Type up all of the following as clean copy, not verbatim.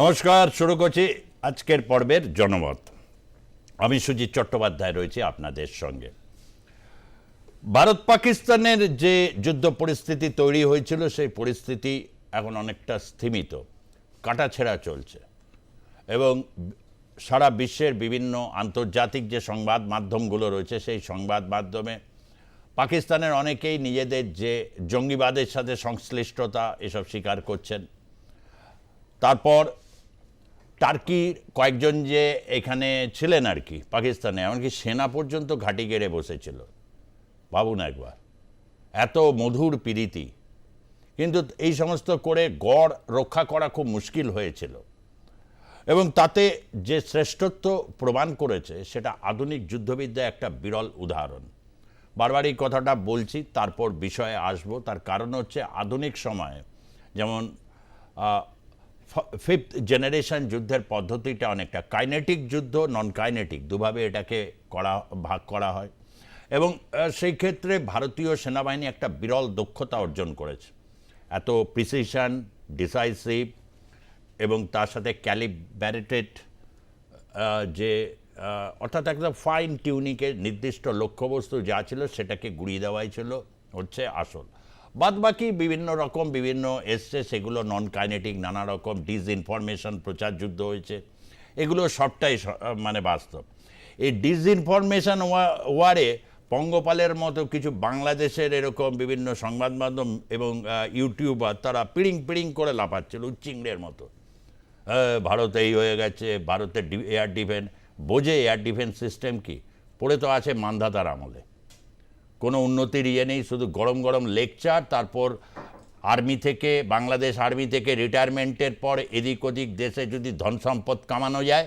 নমস্কার, শুরু করছি আজকের পর্বের জনমত। আমি সুজিত চট্টোপাধ্যায় রয়েছি আপনাদের সঙ্গে। ভারত পাকিস্তানের যে যুদ্ধ পরিস্থিতি তৈরি হয়েছিল সেই পরিস্থিতি এখন অনেকটা স্থিমিত, কাটাছেঁড়া চলছে এবং সারা বিশ্বের বিভিন্ন আন্তর্জাতিক যে সংবাদ মাধ্যমগুলো রয়েছে সেই সংবাদ মাধ্যমে পাকিস্তানের অনেকেই নিজেদের যে জঙ্গিবাদের সাথে সংশ্লিষ্টতা এসব স্বীকার করছেন। তারপর টার্কির কয়েকজন যে এখানে ছিলেন আর কি পাকিস্তানে, এমনকি সেনা পর্যন্ত ঘাঁটি গেড়ে বসেছিল। ভাবুন একবার, এত মধুর প্রীতি, কিন্তু এই সমস্ত করে গড় রক্ষা করা খুব মুশকিল হয়েছিল এবং তাতে যে শ্রেষ্ঠত্ব প্রমাণ করেছে সেটা আধুনিক যুদ্ধবিদ্যায় একটা বিরল উদাহরণ। বারবার এই কথাটা বলছি, তারপর বিষয়ে আসবো। তার কারণ হচ্ছে আধুনিক সময়ে যেমন ফিফথ জেনারেশন যুদ্ধের পদ্ধতিটা অনেকটা কাইনেটিক যুদ্ধ, নন কাইনেটিক, দুভাবে এটাকে ভাগ করা হয় এবং সেই ক্ষেত্রে ভারতীয় সেনাবাহিনী একটা বিরল দক্ষতা অর্জন করেছে। এত প্রিসিশন, ডিসাইসিভ এবং তার সাথে ক্যালিব্রেটেড যে অর্থাৎ একদম ফাইন টিউনিকের নির্দিষ্ট লক্ষ্যবস্তু যা ছিল সেটাকে গুড়িয়ে দেওয়াই ছিল হচ্ছে আসল। বাদবাকি বিভিন্ন রকম বিভিন্ন এসছে, সেগুলো নন কাইনেটিক, নানা রকম ডিসইনফরমেশন প্রচার যুদ্ধ হয়েছে, এগুলো সবটাই মানে বাস্তব। এই ডিসইনফরমেশন ওয়ারে পঙ্গপালের মতো কিছু বাংলাদেশের এরকম বিভিন্ন সংবাদ মাধ্যম এবং ইউটিউবার তারা পিড়িং পিড়িং করে লাফাচ্ছিল উচ্চিংড়ের মতো। ভারত এই হয়ে গেছে, ভারতের এয়ার ডিফেন্স, বোঝে এয়ার ডিফেন্স সিস্টেম কি? পড়ে তো আছে মান্ধাতার আমলে, কোনো উন্নতির ইয়ে নেই, শুধু গরম গরম লেকচার। তারপর আর্মি থেকে, বাংলাদেশ আর্মি থেকে রিটায়ারমেন্টের পর এদিক ওদিক দেশে যদি ধন সম্পদ কামানো যায়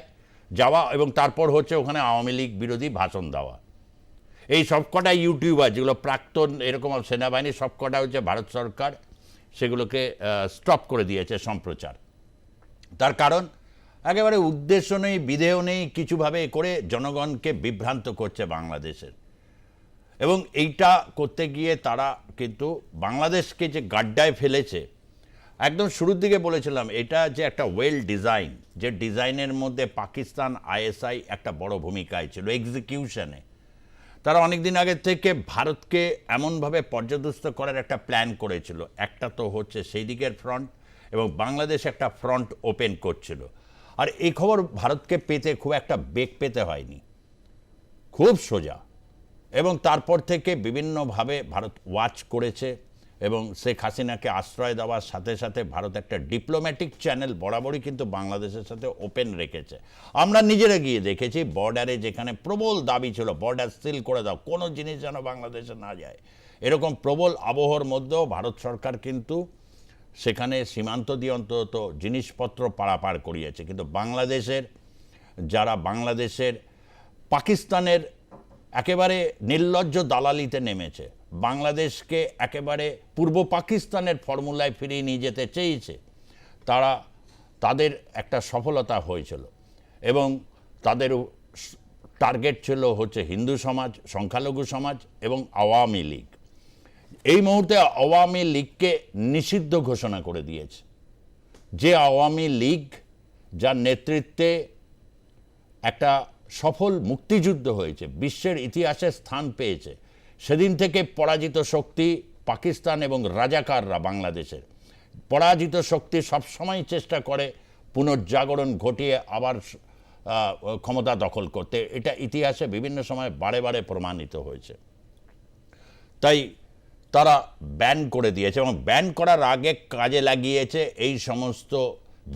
যাওয়া, এবং তারপর হচ্ছে ওখানে আওয়ামী লীগ বিরোধী ভাষণ দেওয়া। এই সবকটা ইউটিউবার যেগুলো প্রাক্তন এরকম সেনাবাহিনী, সবকটা হচ্ছে ভারত সরকার সেগুলোকে স্টপ করে দিয়েছে সম্প্রচার। তার কারণ একেবারে উদ্দেশ্য নেই, বিধেয় নেই, কিছুভাবে করে জনগণকে বিভ্রান্ত করছে বাংলাদেশের। এবং এইটা করতে গিয়ে তারা কিন্তু বাংলাদেশকে যে গাড্ডায় ফেলেছে, একদম শুরুর দিকে বলেছিলাম এটা যে একটা ওয়েল ডিজাইন, যে ডিজাইনের মধ্যে পাকিস্তান আইএসআই একটা বড় ভূমিকায় ছিল এক্সিকিউশনে। তারা অনেক দিন আগে থেকে ভারতকে এমনভাবে পর্যদস্ত করার একটা প্ল্যান করেছিল। একটা তো হচ্ছে সেই দিকের ফ্রন্ট, এবং বাংলাদেশ একটা ফ্রন্ট ওপেন করছিল। আর এই খবর ভারতকে পেতে খুব একটা বেগ পেতে হয়নি, খুব সোজা। এবং তারপর থেকে বিভিন্নভাবে ভারত ওয়াচ করেছে এবং শেখ হাসিনাকে আশ্রয় দেওয়ার সাথে সাথে ভারত একটা ডিপ্লোম্যাটিক চ্যানেল বরাবরই কিন্তু বাংলাদেশের সাথে ওপেন রেখেছে। আমরা নিজেরা গিয়ে দেখেছি বর্ডারে যেখানে প্রবল দাবি ছিল বর্ডার সিল করে দাও, কোনো জিনিস যেন বাংলাদেশে না যায়, এরকম প্রবল আবহর মধ্যেও ভারত সরকার কিন্তু সেখানে সীমান্ত দিয়ে অন্তত জিনিসপত্র পারাপার করিয়েছে। কিন্তু বাংলাদেশের যারা বাংলাদেশের পাকিস্তানের একেবারে নির্লজ্জ দালালিতে নেমেছে, বাংলাদেশকে একেবারে পূর্ব পাকিস্তানের ফর্মুলায় ফিরিয়ে নিয়ে যেতে চেয়েছে, তাদের একটা সফলতা হয়েছিল। এবং তাদের টার্গেট ছিল হচ্ছে হিন্দু সমাজ, সংখ্যালঘু সমাজ এবং আওয়ামী লীগ। এই মুহূর্তে আওয়ামী লীগকে নিষিদ্ধ ঘোষণা করে দিয়েছে। যে আওয়ামী লীগ যার নেতৃত্বে একটা সফল মুক্তিযুদ্ধ হয়েছে, বিশ্বের ইতিহাসে স্থান পেয়েছে, সেদিন থেকে পরাজিত শক্তি পাকিস্তান এবং রাজাকাররা বাংলাদেশের পরাজিত শক্তি সবসময় চেষ্টা করে পুনর্জাগরণ ঘটিয়ে আবার ক্ষমতা দখল করতে। এটা ইতিহাসে বিভিন্ন সময় বারে বারে প্রমাণিত হয়েছে। তাই তারা ব্যান করে দিয়েছে এবং ব্যান করার আগে কাজে লাগিয়েছে এই সমস্ত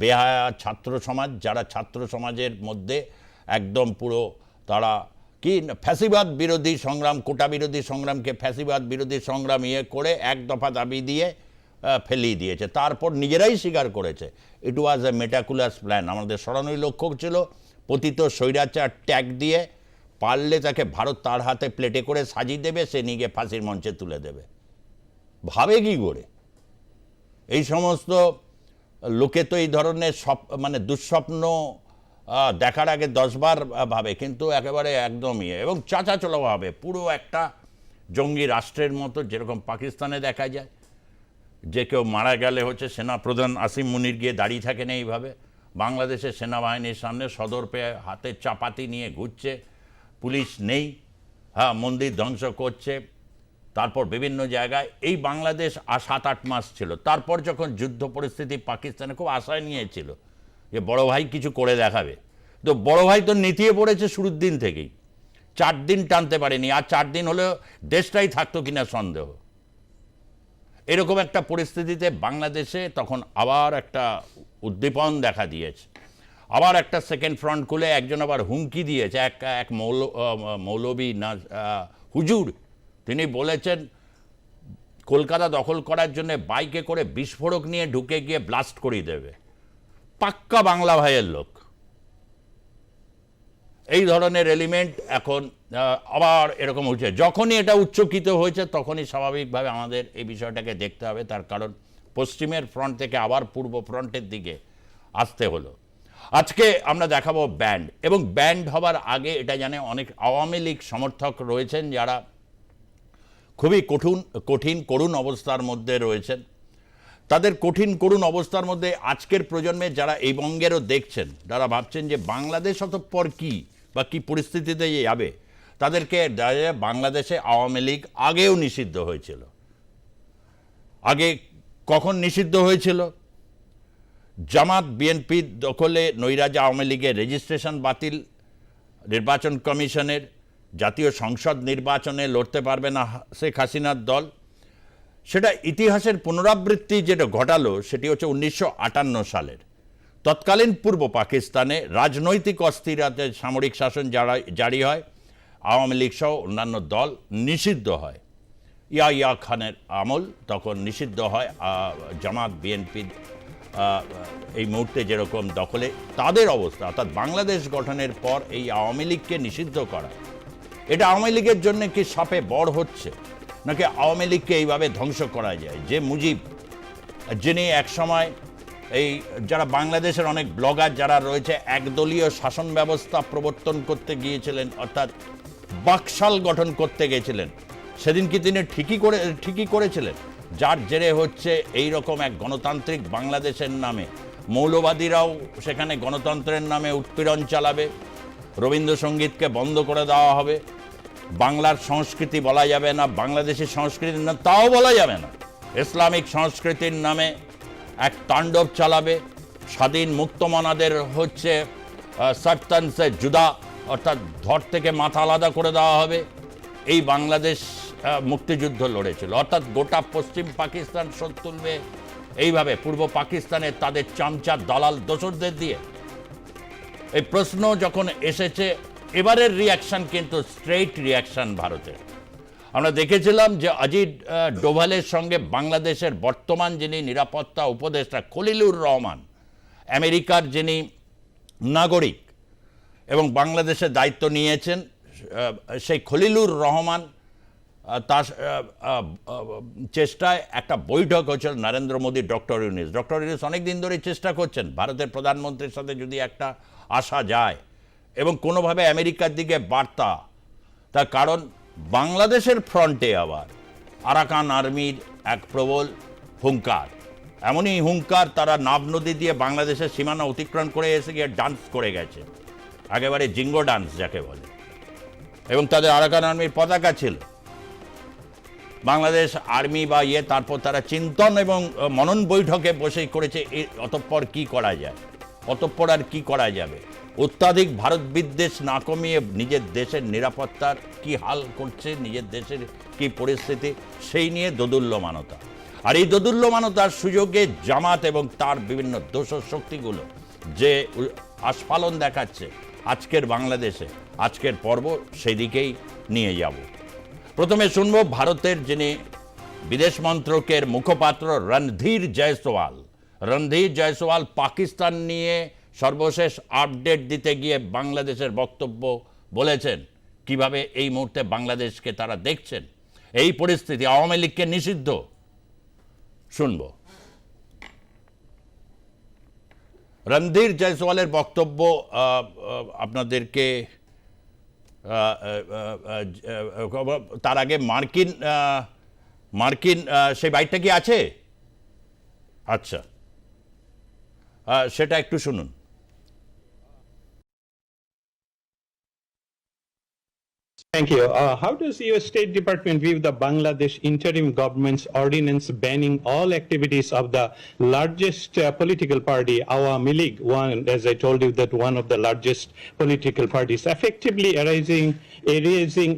বেহায়া ছাত্র সমাজ, যারা ছাত্র সমাজের মধ্যে একদম পুরো তারা কি ফ্যাসিবাদ বিরোধী সংগ্রাম, কোটা বিরোধী সংগ্রামকে ফ্যাসিবাদ বিরোধী সংগ্রাম ইয়ে করে এক দফা দাবি দিয়ে ফেলিয়ে দিয়েছে। তারপর নিজেরাই স্বীকার করেছে ইট ওয়াজ এ মেটাকুলাস প্ল্যান। আমাদের স্মরণীয় লক্ষ্য ছিল পতিত স্বৈরাচার ট্যাগ দিয়ে পারলে তাকে ভারত তার হাতে প্লেটে করে সাজিয়ে দেবে, সে নিয়ে গিয়ে ফাঁসির মঞ্চে তুলে দেবে। ভাবে কি করে? এই সমস্ত লোকে তো এই ধরনের মানে দুঃস্বপ্ন দেখার আগে 10 বার ভাবে, কিন্তু একেবারে একদমই এবং চাঁচাচোলা ভাবে পুরো একটা জঙ্গি রাষ্ট্রের মতো, যেরকম পাকিস্তানে দেখা যায় যে কেউ মারা গেলে হচ্ছে সেনাপ্রধান আসিম মুনির গিয়ে দাঁড়িয়ে থাকেন এইভাবে, বাংলাদেশের সেনাবাহিনীর সামনে সদর পেয়ে হাতে চাপাতি নিয়ে ঘুরছে, পুলিশ নেই, হ্যাঁ, মন্দির ধ্বংস করছে। তারপর বিভিন্ন জায়গায় এই বাংলাদেশ 7-8 মাস ছিল। তারপর যখন যুদ্ধ পরিস্থিতি পাকিস্তানে খুব আশায় নিয়েছিল যে বড় ভাই কিছু করে দেখাবে, তো বড় ভাই তো নেতিয়ে পড়েছে শুরুর দিন থেকেই, 4 দিন টানতে পারেনি, আর 4 দিন হলেও দেশটাই থাকতো কিনা সন্দেহ। এরকম একটা পরিস্থিতিতে বাংলাদেশে তখন আবার একটা উদ্দীপন দেখা দিয়েছে, আবার একটা সেকেন্ড ফ্রন্ট খুলে একজন আবার হুমকি দিয়েছে, এক মৌলবী না হুজুর, তিনি বলেছেন কলকাতা দখল করার জন্য বাইকে করে বিস্ফোরক নিয়ে ঢুকে গিয়ে ব্লাস্ট করিয়ে দেবে। পাক্কা বাংলা ভাইয়ের লোক। এই ধরনের এলিমেন্ট এখন আবার এরকম হচ্ছে। যখনই এটা উচ্চকিত হয়েছে তখনই স্বাভাবিকভাবে আমাদের এই বিষয়টাকে দেখতে হবে, তার কারণ পশ্চিমের ফ্রন্ট থেকে আবার পূর্ব ফ্রন্টের দিকে আসতে হলো। আজকে আমরা দেখাবো ব্যান্ড, এবং ব্যান্ড হবার আগে এটা জানে অনেক আওয়ামী লীগ সমর্থক রয়েছেন যারা খুবই কঠিন করুণ অবস্থার মধ্যে রয়েছেন। তাদের কঠিন করুণ অবস্থার মধ্যে আজকের প্রজন্মে যারা এই বঙ্গেরও দেখছেন, যারা ভাবছেন যে বাংলাদেশ অতঃপর কী বা কী পরিস্থিতিতে যাবে, তাদেরকে বাংলাদেশে আওয়ামী লীগ আগেও নিষিদ্ধ হয়েছিল। আগে কখন নিষিদ্ধ হয়েছিল? জামাত বিএনপি দখলে নৈরাজ্য আওয়ামী লীগের রেজিস্ট্রেশন বাতিল, নির্বাচন কমিশনের, জাতীয় সংসদ নির্বাচনে লড়তে পারবে না শেখ হাসিনার দল, সেটা ইতিহাসের পুনরাবৃত্তি যেটা ঘটালো সেটি হচ্ছে 1958 সালের। তৎকালীন পূর্ব পাকিস্তানে রাজনৈতিক অস্থিরতায় সামরিক শাসন জারি হয়, আওয়ামী লীগ সহ অন্যান্য দল নিষিদ্ধ হয়। ইয়া খানের আমল তখন নিষিদ্ধ হয়। জামাত বিএনপি এই মুহূর্তে যেরকম দখলে তাদের অবস্থা, অর্থাৎ বাংলাদেশ গঠনের পর এই আওয়ামী লীগকে নিষিদ্ধ করা, এটা আওয়ামী লীগের জন্য কি সাপে বড় হচ্ছে, নাকি আওয়ামী লীগকে এইভাবে ধ্বংস করা যায়? যে মুজিব, যিনি একসময় এই যারা বাংলাদেশের অনেক ব্লগার যারা রয়েছে একদলীয় শাসন ব্যবস্থা প্রবর্তন করতে গিয়েছিলেন, অর্থাৎ বাকশাল গঠন করতে গিয়েছিলেন, সেদিন কি তিনি ঠিকই করেছিলেন? যার জেরে হচ্ছে এই রকম এক গণতান্ত্রিক বাংলাদেশের নামে মৌলবাদীরাও সেখানে গণতন্ত্রের নামে উৎপীড়ন চালাবে, রবীন্দ্রসঙ্গীতকে বন্ধ করে দেওয়া হবে, বাংলার সংস্কৃতি বলা যাবে না, বাংলাদেশের সংস্কৃতির নাম তাও বলা যাবে না, ইসলামিক সংস্কৃতির নামে এক তাণ্ডব চালাবে, স্বাধীন মুক্তমনাদের হচ্ছে সার্তানসে জুদা, অর্থাৎ ধর থেকে মাথা আলাদা করে দেওয়া হবে। এই বাংলাদেশ মুক্তিযুদ্ধ লড়েছিল, অর্থাৎ গোটা পশ্চিম পাকিস্তান শোধ তুলবে এইভাবে পূর্ব পাকিস্তানে তাদের চামচা দালাল দোসরদের দিয়ে। এই প্রশ্ন যখন এসেছে, এবারের রিয়াকশন কিন্তু স্ট্রেইট রিয়াকশন ভারতের। আমরা দেখেছিলাম যে অজিত ডোভালের সঙ্গে বাংলাদেশের বর্তমান যিনি নিরাপত্তা উপদেষ্টা খলিলুর রহমান, আমেরিকার যিনি নাগরিক এবং বাংলাদেশের দায়িত্ব নিয়েছেন, সেই খলিলুর রহমান তার চেষ্টায় একটা বৈঠক হয়েছিল নরেন্দ্র মোদী, ডক্টর ইউনূস অনেক দিন ধরে চেষ্টা করছেন ভারতের প্রধানমন্ত্রীর সাথে যদি একটা আসা যায় এবং কোনোভাবে আমেরিকার দিকে বার্তা। তার কারণ বাংলাদেশের ফ্রন্টে আবার আরাকান আর্মির এক প্রবল হুঙ্কার, এমনই হুঙ্কার তারা নাব নদী দিয়ে বাংলাদেশের সীমানা অতিক্রম করে এসে গিয়ে ডান্স করে গেছে, একেবারে জিঙ্গো ডান্স যাকে বলে, এবং তাদের আরাকান আর্মির পতাকা ছিল। বাংলাদেশ আর্মি বা তারপর তারা চিন্তন এবং মনন বৈঠকে বসেই করেছে অতঃপর কি করা যায়, অতঃপর আর কি করা যাবে। অত্যাধিক ভারত বিদ্বেষ না কমিয়ে নিজের দেশের নিরাপত্তার কি হাল করছে, নিজের দেশের কি পরিস্থিতি, সেই নিয়ে দোদুল্যমানতা। আর এই দোদুল্যমানতার সুযোগে জামাত এবং তার বিভিন্ন দোসর শক্তিগুলো যে আস্ফালন দেখাচ্ছে আজকের বাংলাদেশে, আজকের পর্ব সেদিকেই নিয়ে যাব। প্রথমে শুনব ভারতের যিনি বিদেশ মন্ত্রকের মুখপাত্র রণধীর জয়সওয়াল পাকিস্তান নিয়ে সর্বশেষ আপডেট দিতে গিয়ে বাংলাদেশের বক্তব্য বলেছেন, কিভাবে এই মুহূর্তে বাংলাদেশকে তারা দেখছেন, এই পরিস্থিতি আওয়ামী লীগকে নিষিদ্ধ। শুনব রণধীর জয়সওয়ালের বক্তব্য আপনাদেরকে। তার আগে মার্কিন সেই বাইকটা কি আছে? আচ্ছা, সেটা একটু শুনুন। Thank you. How does U.S. State Department view the Bangladesh interim government's ordinance banning all activities of the largest political party, Awami League, one, as I told you, that one of the largest political parties, effectively erasing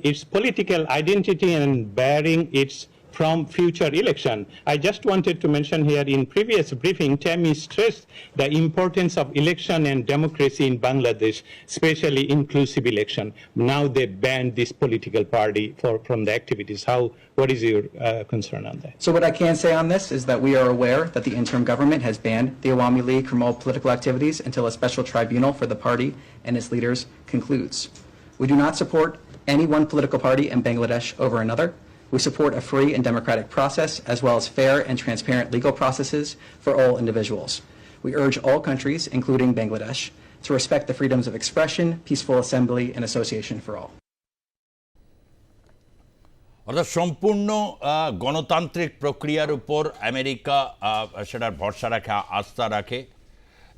its political identity and barring its from future election? I just wanted to mention here, in previous briefing, Tammy stressed the importance of election and democracy in Bangladesh, especially inclusive election. Now they banned this political party from the activities. What is your concern on that? So what I can say on this is that we are aware that the interim government has banned the Awami League from all political activities until a special tribunal for the party and its leaders concludes. We do not support any one political party in Bangladesh over another. We support a free and democratic process, as well as fair and transparent legal processes for all individuals. We urge all countries, including Bangladesh, to respect the freedoms of expression, peaceful assembly, and association for all. অর্থাৎ সম্পূর্ণ গণতান্ত্রিক প্রক্রিয়ার উপর America সেটার ভরসা রাখে, আস্থা রাখে,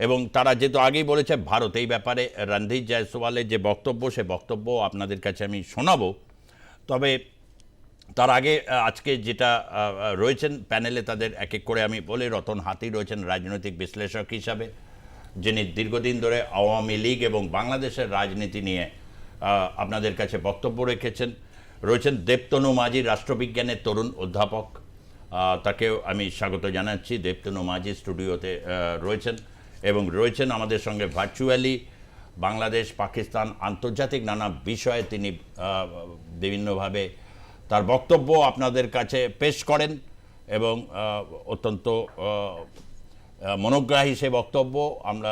এবং তারা যেহেতু আগেই বলেছে ভারত এই ব্যাপারে রণধীর জয়সওয়ালের যে বক্তব্য, সে বক্তব্য আপনাদের কাছে আমি শোনাবো। তবে তার আগে আজকে যেটা রয়েছেন প্যানেলে, তাদের এক এক করে আমি বলি। রতন হাতি রয়েছেন রাজনৈতিক বিশ্লেষক হিসাবে, যিনি দীর্ঘদিন ধরে আওয়ামী লীগ এবং বাংলাদেশের রাজনীতি নিয়ে আপনাদের কাছে বক্তব্য রেখেছেন। রয়েছেন দেবতনু মাঝি, রাষ্ট্রবিজ্ঞানের তরুণ অধ্যাপক, তাকেও আমি স্বাগত জানাচ্ছি। দেবতনু মাঝি স্টুডিওতে রয়েছেন, এবং রয়েছেন আমাদের সঙ্গে ভার্চুয়ালি বাংলাদেশ, পাকিস্তান, আন্তর্জাতিক নানা বিষয়ে তিনি বিভিন্নভাবে তার বক্তব্য আপনাদের কাছে পেশ করেন, এবং অত্যন্ত মনোগ্রাহী সে বক্তব্য। আমরা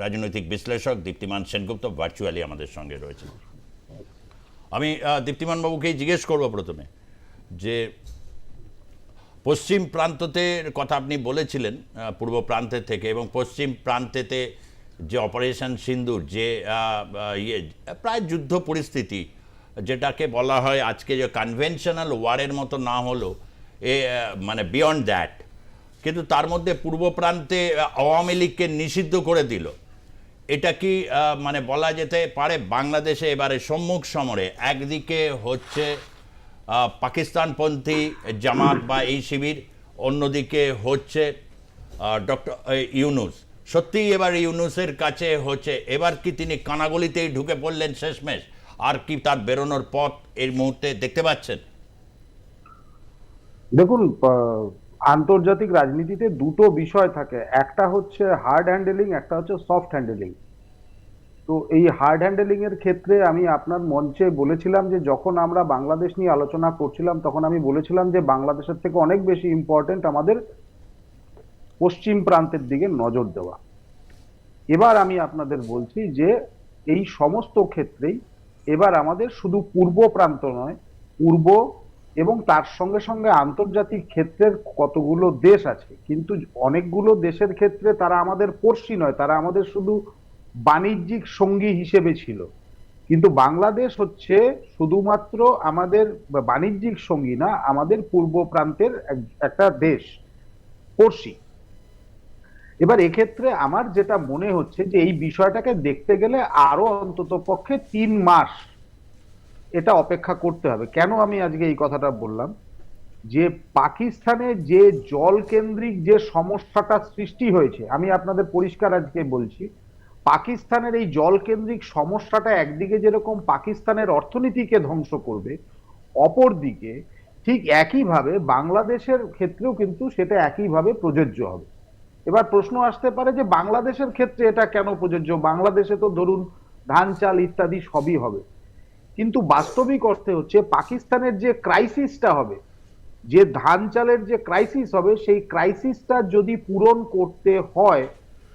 রাজনৈতিক বিশ্লেষক দীপ্তিমান সেনগুপ্ত ভার্চুয়ালি আমাদের সঙ্গে রয়েছেন। আমি দীপ্তিমানবাবুকেই জিজ্ঞেস করব প্রথমে, যে পশ্চিম প্রান্ততের কথা আপনি বলেছিলেন পূর্ব প্রান্তের থেকে, এবং পশ্চিম প্রান্তেতে যে অপারেশন সিন্দুর, যে প্রায় যুদ্ধ পরিস্থিতি, যেটাকে বলা হয় আজকে যে কনভেনশনাল ওয়ারের মতো না হলো, মানে বিয়ন্ড দ্যাট, কিন্তু তার মধ্যে পূর্ব প্রান্তে আওয়ামী লীগকে নিষিদ্ধ করে দিল। এটা কি মানে বলা যেতে পারে বাংলাদেশে এবারে সম্মুখ সমরে একদিকে হচ্ছে পাকিস্তানপন্থী জামাত বা এই শিবির, অন্যদিকে হচ্ছে ডক্টর ইউনূস। সত্যিই এবার ইউনূসের কাছে হচ্ছে, এবার কি তিনি কানাগলিতেই ঢুকে পড়লেন শেষমেশ, আর কি তার বেরোনোর পথ এই মুহূর্তে দেখতে পাচ্ছেন? দেখুন, আন্তর্জাতিক রাজনীতিতে দুটো বিষয় থাকে, একটা হচ্ছে হার্ড হ্যান্ডেলিং, একটা হচ্ছে সফট হ্যান্ডেলিং। তো এই হার্ড হ্যান্ডেলিং এর ক্ষেত্রে আমি আপনার মঞ্চে বলেছিলাম যে যখন আমরা বাংলাদেশ নিয়ে আলোচনা করছিলাম, তখন আমি বলেছিলাম যে বাংলাদেশের থেকে অনেক বেশি ইম্পর্টেন্ট আমাদের পশ্চিম প্রান্তের দিকে নজর দেওয়া। এবার আমি আপনাদের বলছি যে এই সমস্ত ক্ষেত্রেই এবার আমাদের শুধু পূর্ব প্রান্ত নয়, পূর্ব এবং তার সঙ্গে সঙ্গে আন্তর্জাতিক ক্ষেত্রের কতগুলো দেশ আছে, কিন্তু অনেকগুলো দেশের ক্ষেত্রে তারা আমাদের পড়শি নয়, তারা আমাদের শুধু বাণিজ্যিক সঙ্গী হিসেবে ছিল। কিন্তু বাংলাদেশ হচ্ছে শুধুমাত্র আমাদের বাণিজ্যিক সঙ্গী না, আমাদের পূর্ব প্রান্তের একটা দেশ, পড়শি। এবার এক্ষেত্রে আমার যেটা মনে হচ্ছে যে এই বিষয়টাকে দেখতে গেলে আরো অন্তত পক্ষে 3 মাস এটা অপেক্ষা করতে হবে। কেন আমি আজকে এই কথাটা বললাম, যে পাকিস্তানে যে জল কেন্দ্রিক যে সমস্যাটা সৃষ্টি হয়েছে, আমি আপনাদের পরিষ্কার আজকে বলছি, পাকিস্তানের এই জল কেন্দ্রিক সমস্যাটা একদিকে যেরকম পাকিস্তানের অর্থনীতিকে ধ্বংস করবে, অপরদিকে ঠিক একইভাবে বাংলাদেশের ক্ষেত্রেও কিন্তু সেটা একইভাবে প্রযোজ্য হবে। এবার প্রশ্ন আসতে পারে যে বাংলাদেশের ক্ষেত্রে এটা কেন প্রযোজ্য, বাংলাদেশে তো ধরুন ধান চাল ইত্যাদি সবই হবে, কিন্তু বাস্তবিক অর্থে হচ্ছে পাকিস্তানের যে ক্রাইসিসটা হবে, যে ধান চালের যে ক্রাইসিস হবে, সেই ক্রাইসিসটা যদি পূরণ করতে হয়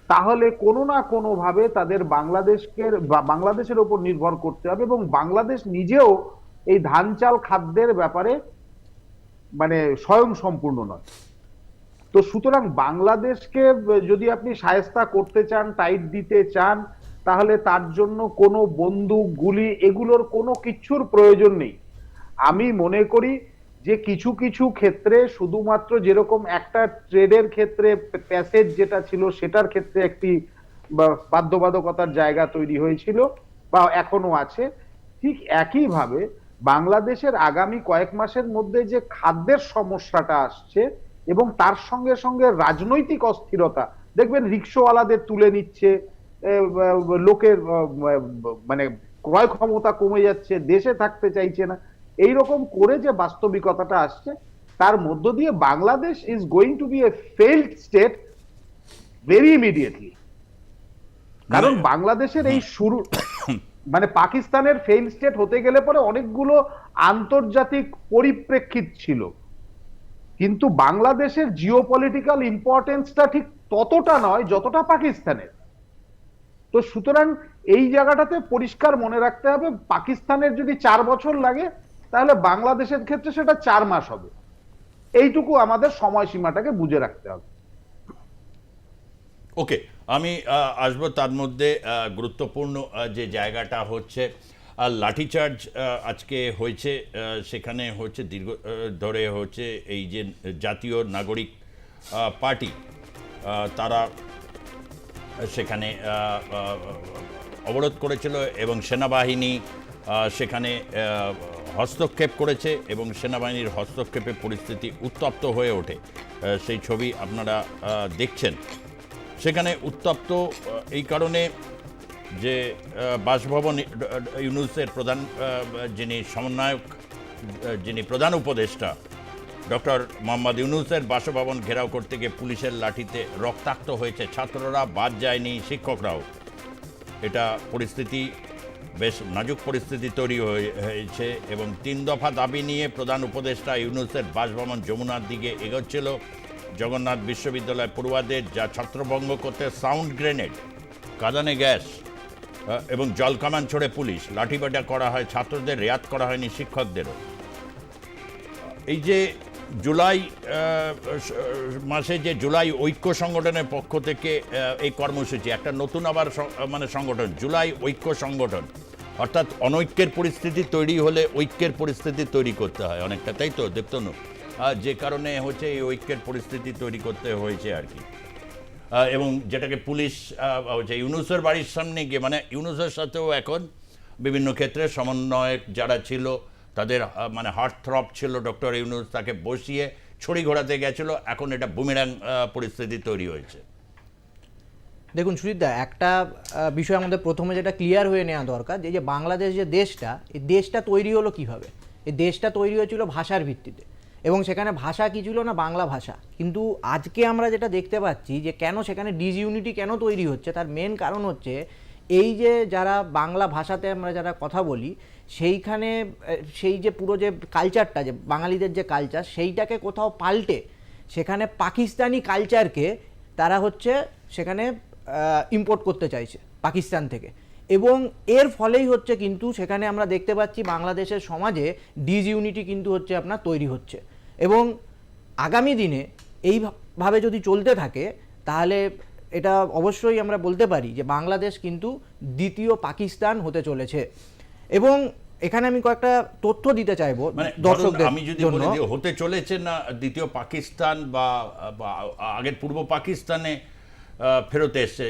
তাহলে কোনো না কোনো ভাবে তাদের বাংলাদেশের উপর নির্ভর করতে হবে, এবং বাংলাদেশ নিজেও এই ধান চাল খাদ্যের ব্যাপারে মানে স্বয়ং সম্পূর্ণ নয়। তো সুতরাং বাংলাদেশকে যদি আপনি শায়েস্তা করতে চান, টাইট দিতে চান, তাহলে তার জন্য কোনো বন্দুক, গুলি এগুলোর কোনো কিছুর প্রয়োজন নেই। আমি মনে করি যে কিছু কিছু ক্ষেত্রে শুধুমাত্র যেরকম একটা ট্রেডের ক্ষেত্রে প্যাসেজ যেটা ছিল সেটার ক্ষেত্রে একটি বাধ্যবাধকতার জায়গা তৈরি হয়েছিল বা এখনো আছে, ঠিক একইভাবে বাংলাদেশের আগামী কয়েক মাসের মধ্যে যে খাদ্যের সমস্যাটা আসছে এবং তার সঙ্গে সঙ্গে রাজনৈতিক অস্থিরতা, দেখবেন রিকশাওয়ালাদের তুলে নিচ্ছে, লোকের মানে ক্রয় ক্ষমতা কমে যাচ্ছে, দেশে থাকতে চাইছে না, এইরকম করে যে বাস্তবিকতাটা আসছে, তার মধ্য দিয়ে Bangladesh is going to be a failed state very immediately. কারণ বাংলাদেশের এই শুরু মানে পাকিস্তানের ফেইল স্টেট হতে গেলে পরে অনেকগুলো আন্তর্জাতিক পরিপ্রেক্ষিত ছিল, কিন্তু বাংলাদেশের জিওপলিটিক্যাল ইম্পর্টেন্সটা ঠিক ততটা নয় যতটা পাকিস্তানের। তো সুতরাং এই জায়গাটাতে পরিষ্কার মনে রাখতে হবে, পাকিস্তানের যদি 4 বছর লাগে তাহলে বাংলাদেশের ক্ষেত্রে সেটা 4 মাস হবে। এইটুকু আমাদের সময়সীমাটাকে বুঝে রাখতে হবে। ওকে, আমি আসবো তার মধ্যে গুরুত্বপূর্ণ যে জায়গাটা হচ্ছে লাঠিচার্জ আজকে হয়েছে, সেখানে হচ্ছে দীর্ঘ ধরে হচ্ছে এই যে জাতীয় নাগরিক পার্টি তারা সেখানে অবরোধ করেছিল এবং সেনাবাহিনী সেখানে হস্তক্ষেপ করেছে এবং সেনাবাহিনীর হস্তক্ষেপে পরিস্থিতি উত্তপ্ত হয়ে ওঠে। সেই ছবি আপনারা দেখছেন। সেখানে উত্তপ্ত এই কারণে যে বাসভবন ইউনূসের প্রধান যিনি সমন্বয়ক, যিনি প্রধান উপদেষ্টা ডক্টর মোহাম্মদ ইউনূসের বাসভবন ঘেরাও করতে গিয়ে পুলিশের লাঠিতে রক্তাক্ত হয়েছে ছাত্ররা, বাদ যায়নি শিক্ষকরাও। এটা পরিস্থিতি বেশ নাজুক পরিস্থিতি তৈরি হয়েছে এবং 3 দফা দাবি নিয়ে প্রধান উপদেষ্টা ইউনূসের বাসভবন যমুনার দিকে এগোচ্ছিল। জগন্নাথ বিশ্ববিদ্যালয় পড়ুয়াদের যা ছত্রভঙ্গ করতে সাউন্ড গ্রেনেড, কাঁদানে গ্যাস এবং জল কামান ছড়ে পুলিশ, লাঠিবাটা করা হয় ছাত্রদের, রেয়াত করা হয়নি শিক্ষকদেরও। এই যে জুলাই মাসে যে জুলাই ঐক্য সংগঠনের পক্ষ থেকে এই কর্মসূচি, একটা নতুন আবার মানে সংগঠন জুলাই ঐক্য সংগঠন, অর্থাৎ অনৈক্যের পরিস্থিতি তৈরি হলে ঐক্যের পরিস্থিতি তৈরি করতে হয় অনেকটা, তাই তো দেবতনু? যে কারণে হচ্ছে এই ঐক্যের পরিস্থিতি তৈরি করতে হয়েছে আর কি। এবং যেটাকে পুলিশ হচ্ছে ইউনূসের বাড়ির সামনে গিয়ে, মানে ইউনূসের সাথেও এখন বিভিন্ন ক্ষেত্রে সমন্বয়ক যারা ছিল তাদের মানে হার্টথ্রব ছিল ডক্টর ইউনূস, তাকে বসিয়ে ছড়ি ঘোরাতে গেছিল। এখন এটা বুমেরাং পরিস্থিতি তৈরি হয়েছে। দেখুন সুজিতদা, একটা বিষয় আমাদের প্রথমে যেটা ক্লিয়ার হয়ে নেওয়া দরকার, যে বাংলাদেশ যে দেশটা, এই দেশটা তৈরি হলো কিভাবে? এই দেশটা তৈরি হয়েছিল ভাষার ভিত্তিতে, এবং সেখানে ভাষা কি ছিল না? বাংলা ভাষা। কিন্তু আজকে আমরা যেটা দেখতে পাচ্ছি যে কেন সেখানে ডিসইউনিটি কেন তৈরি হচ্ছে, তার মেন কারণ হচ্ছে এই যে যারা বাংলা ভাষাতে আমরা যারা কথা বলি, সেইখানে সেই যে পুরো যে কালচারটা, যে বাঙালিদের যে কালচার, সেইটাকে কোথাও পাল্টে সেখানে পাকিস্তানি কালচারকে তারা হচ্ছে সেখানে ইম্পোর্ট করতে চাইছে পাকিস্তান থেকে। এবং এর ফলেই হচ্ছে কিন্তু সেখানে আমরা দেখতে পাচ্ছি বাংলাদেশের সমাজে ডিসইউনিটি কিন্তু হচ্ছে আপনার তৈরি হচ্ছে। এবং আগামী দিনে এইভাবে যদি চলতে থাকে তাহলে এটা অবশ্যই আমরা বলতে পারি যে বাংলাদেশ কিন্তু দ্বিতীয় পাকিস্তান হতে চলেছে। এবং এখানে আমি কয়েকটা তথ্য দিতে চাইবো মানে দর্শকদের আমি যদি জন্য। বলি হতে চলেছে না দ্বিতীয় পাকিস্তান বা আগের পূর্ব পাকিস্তানে ফেরত এসে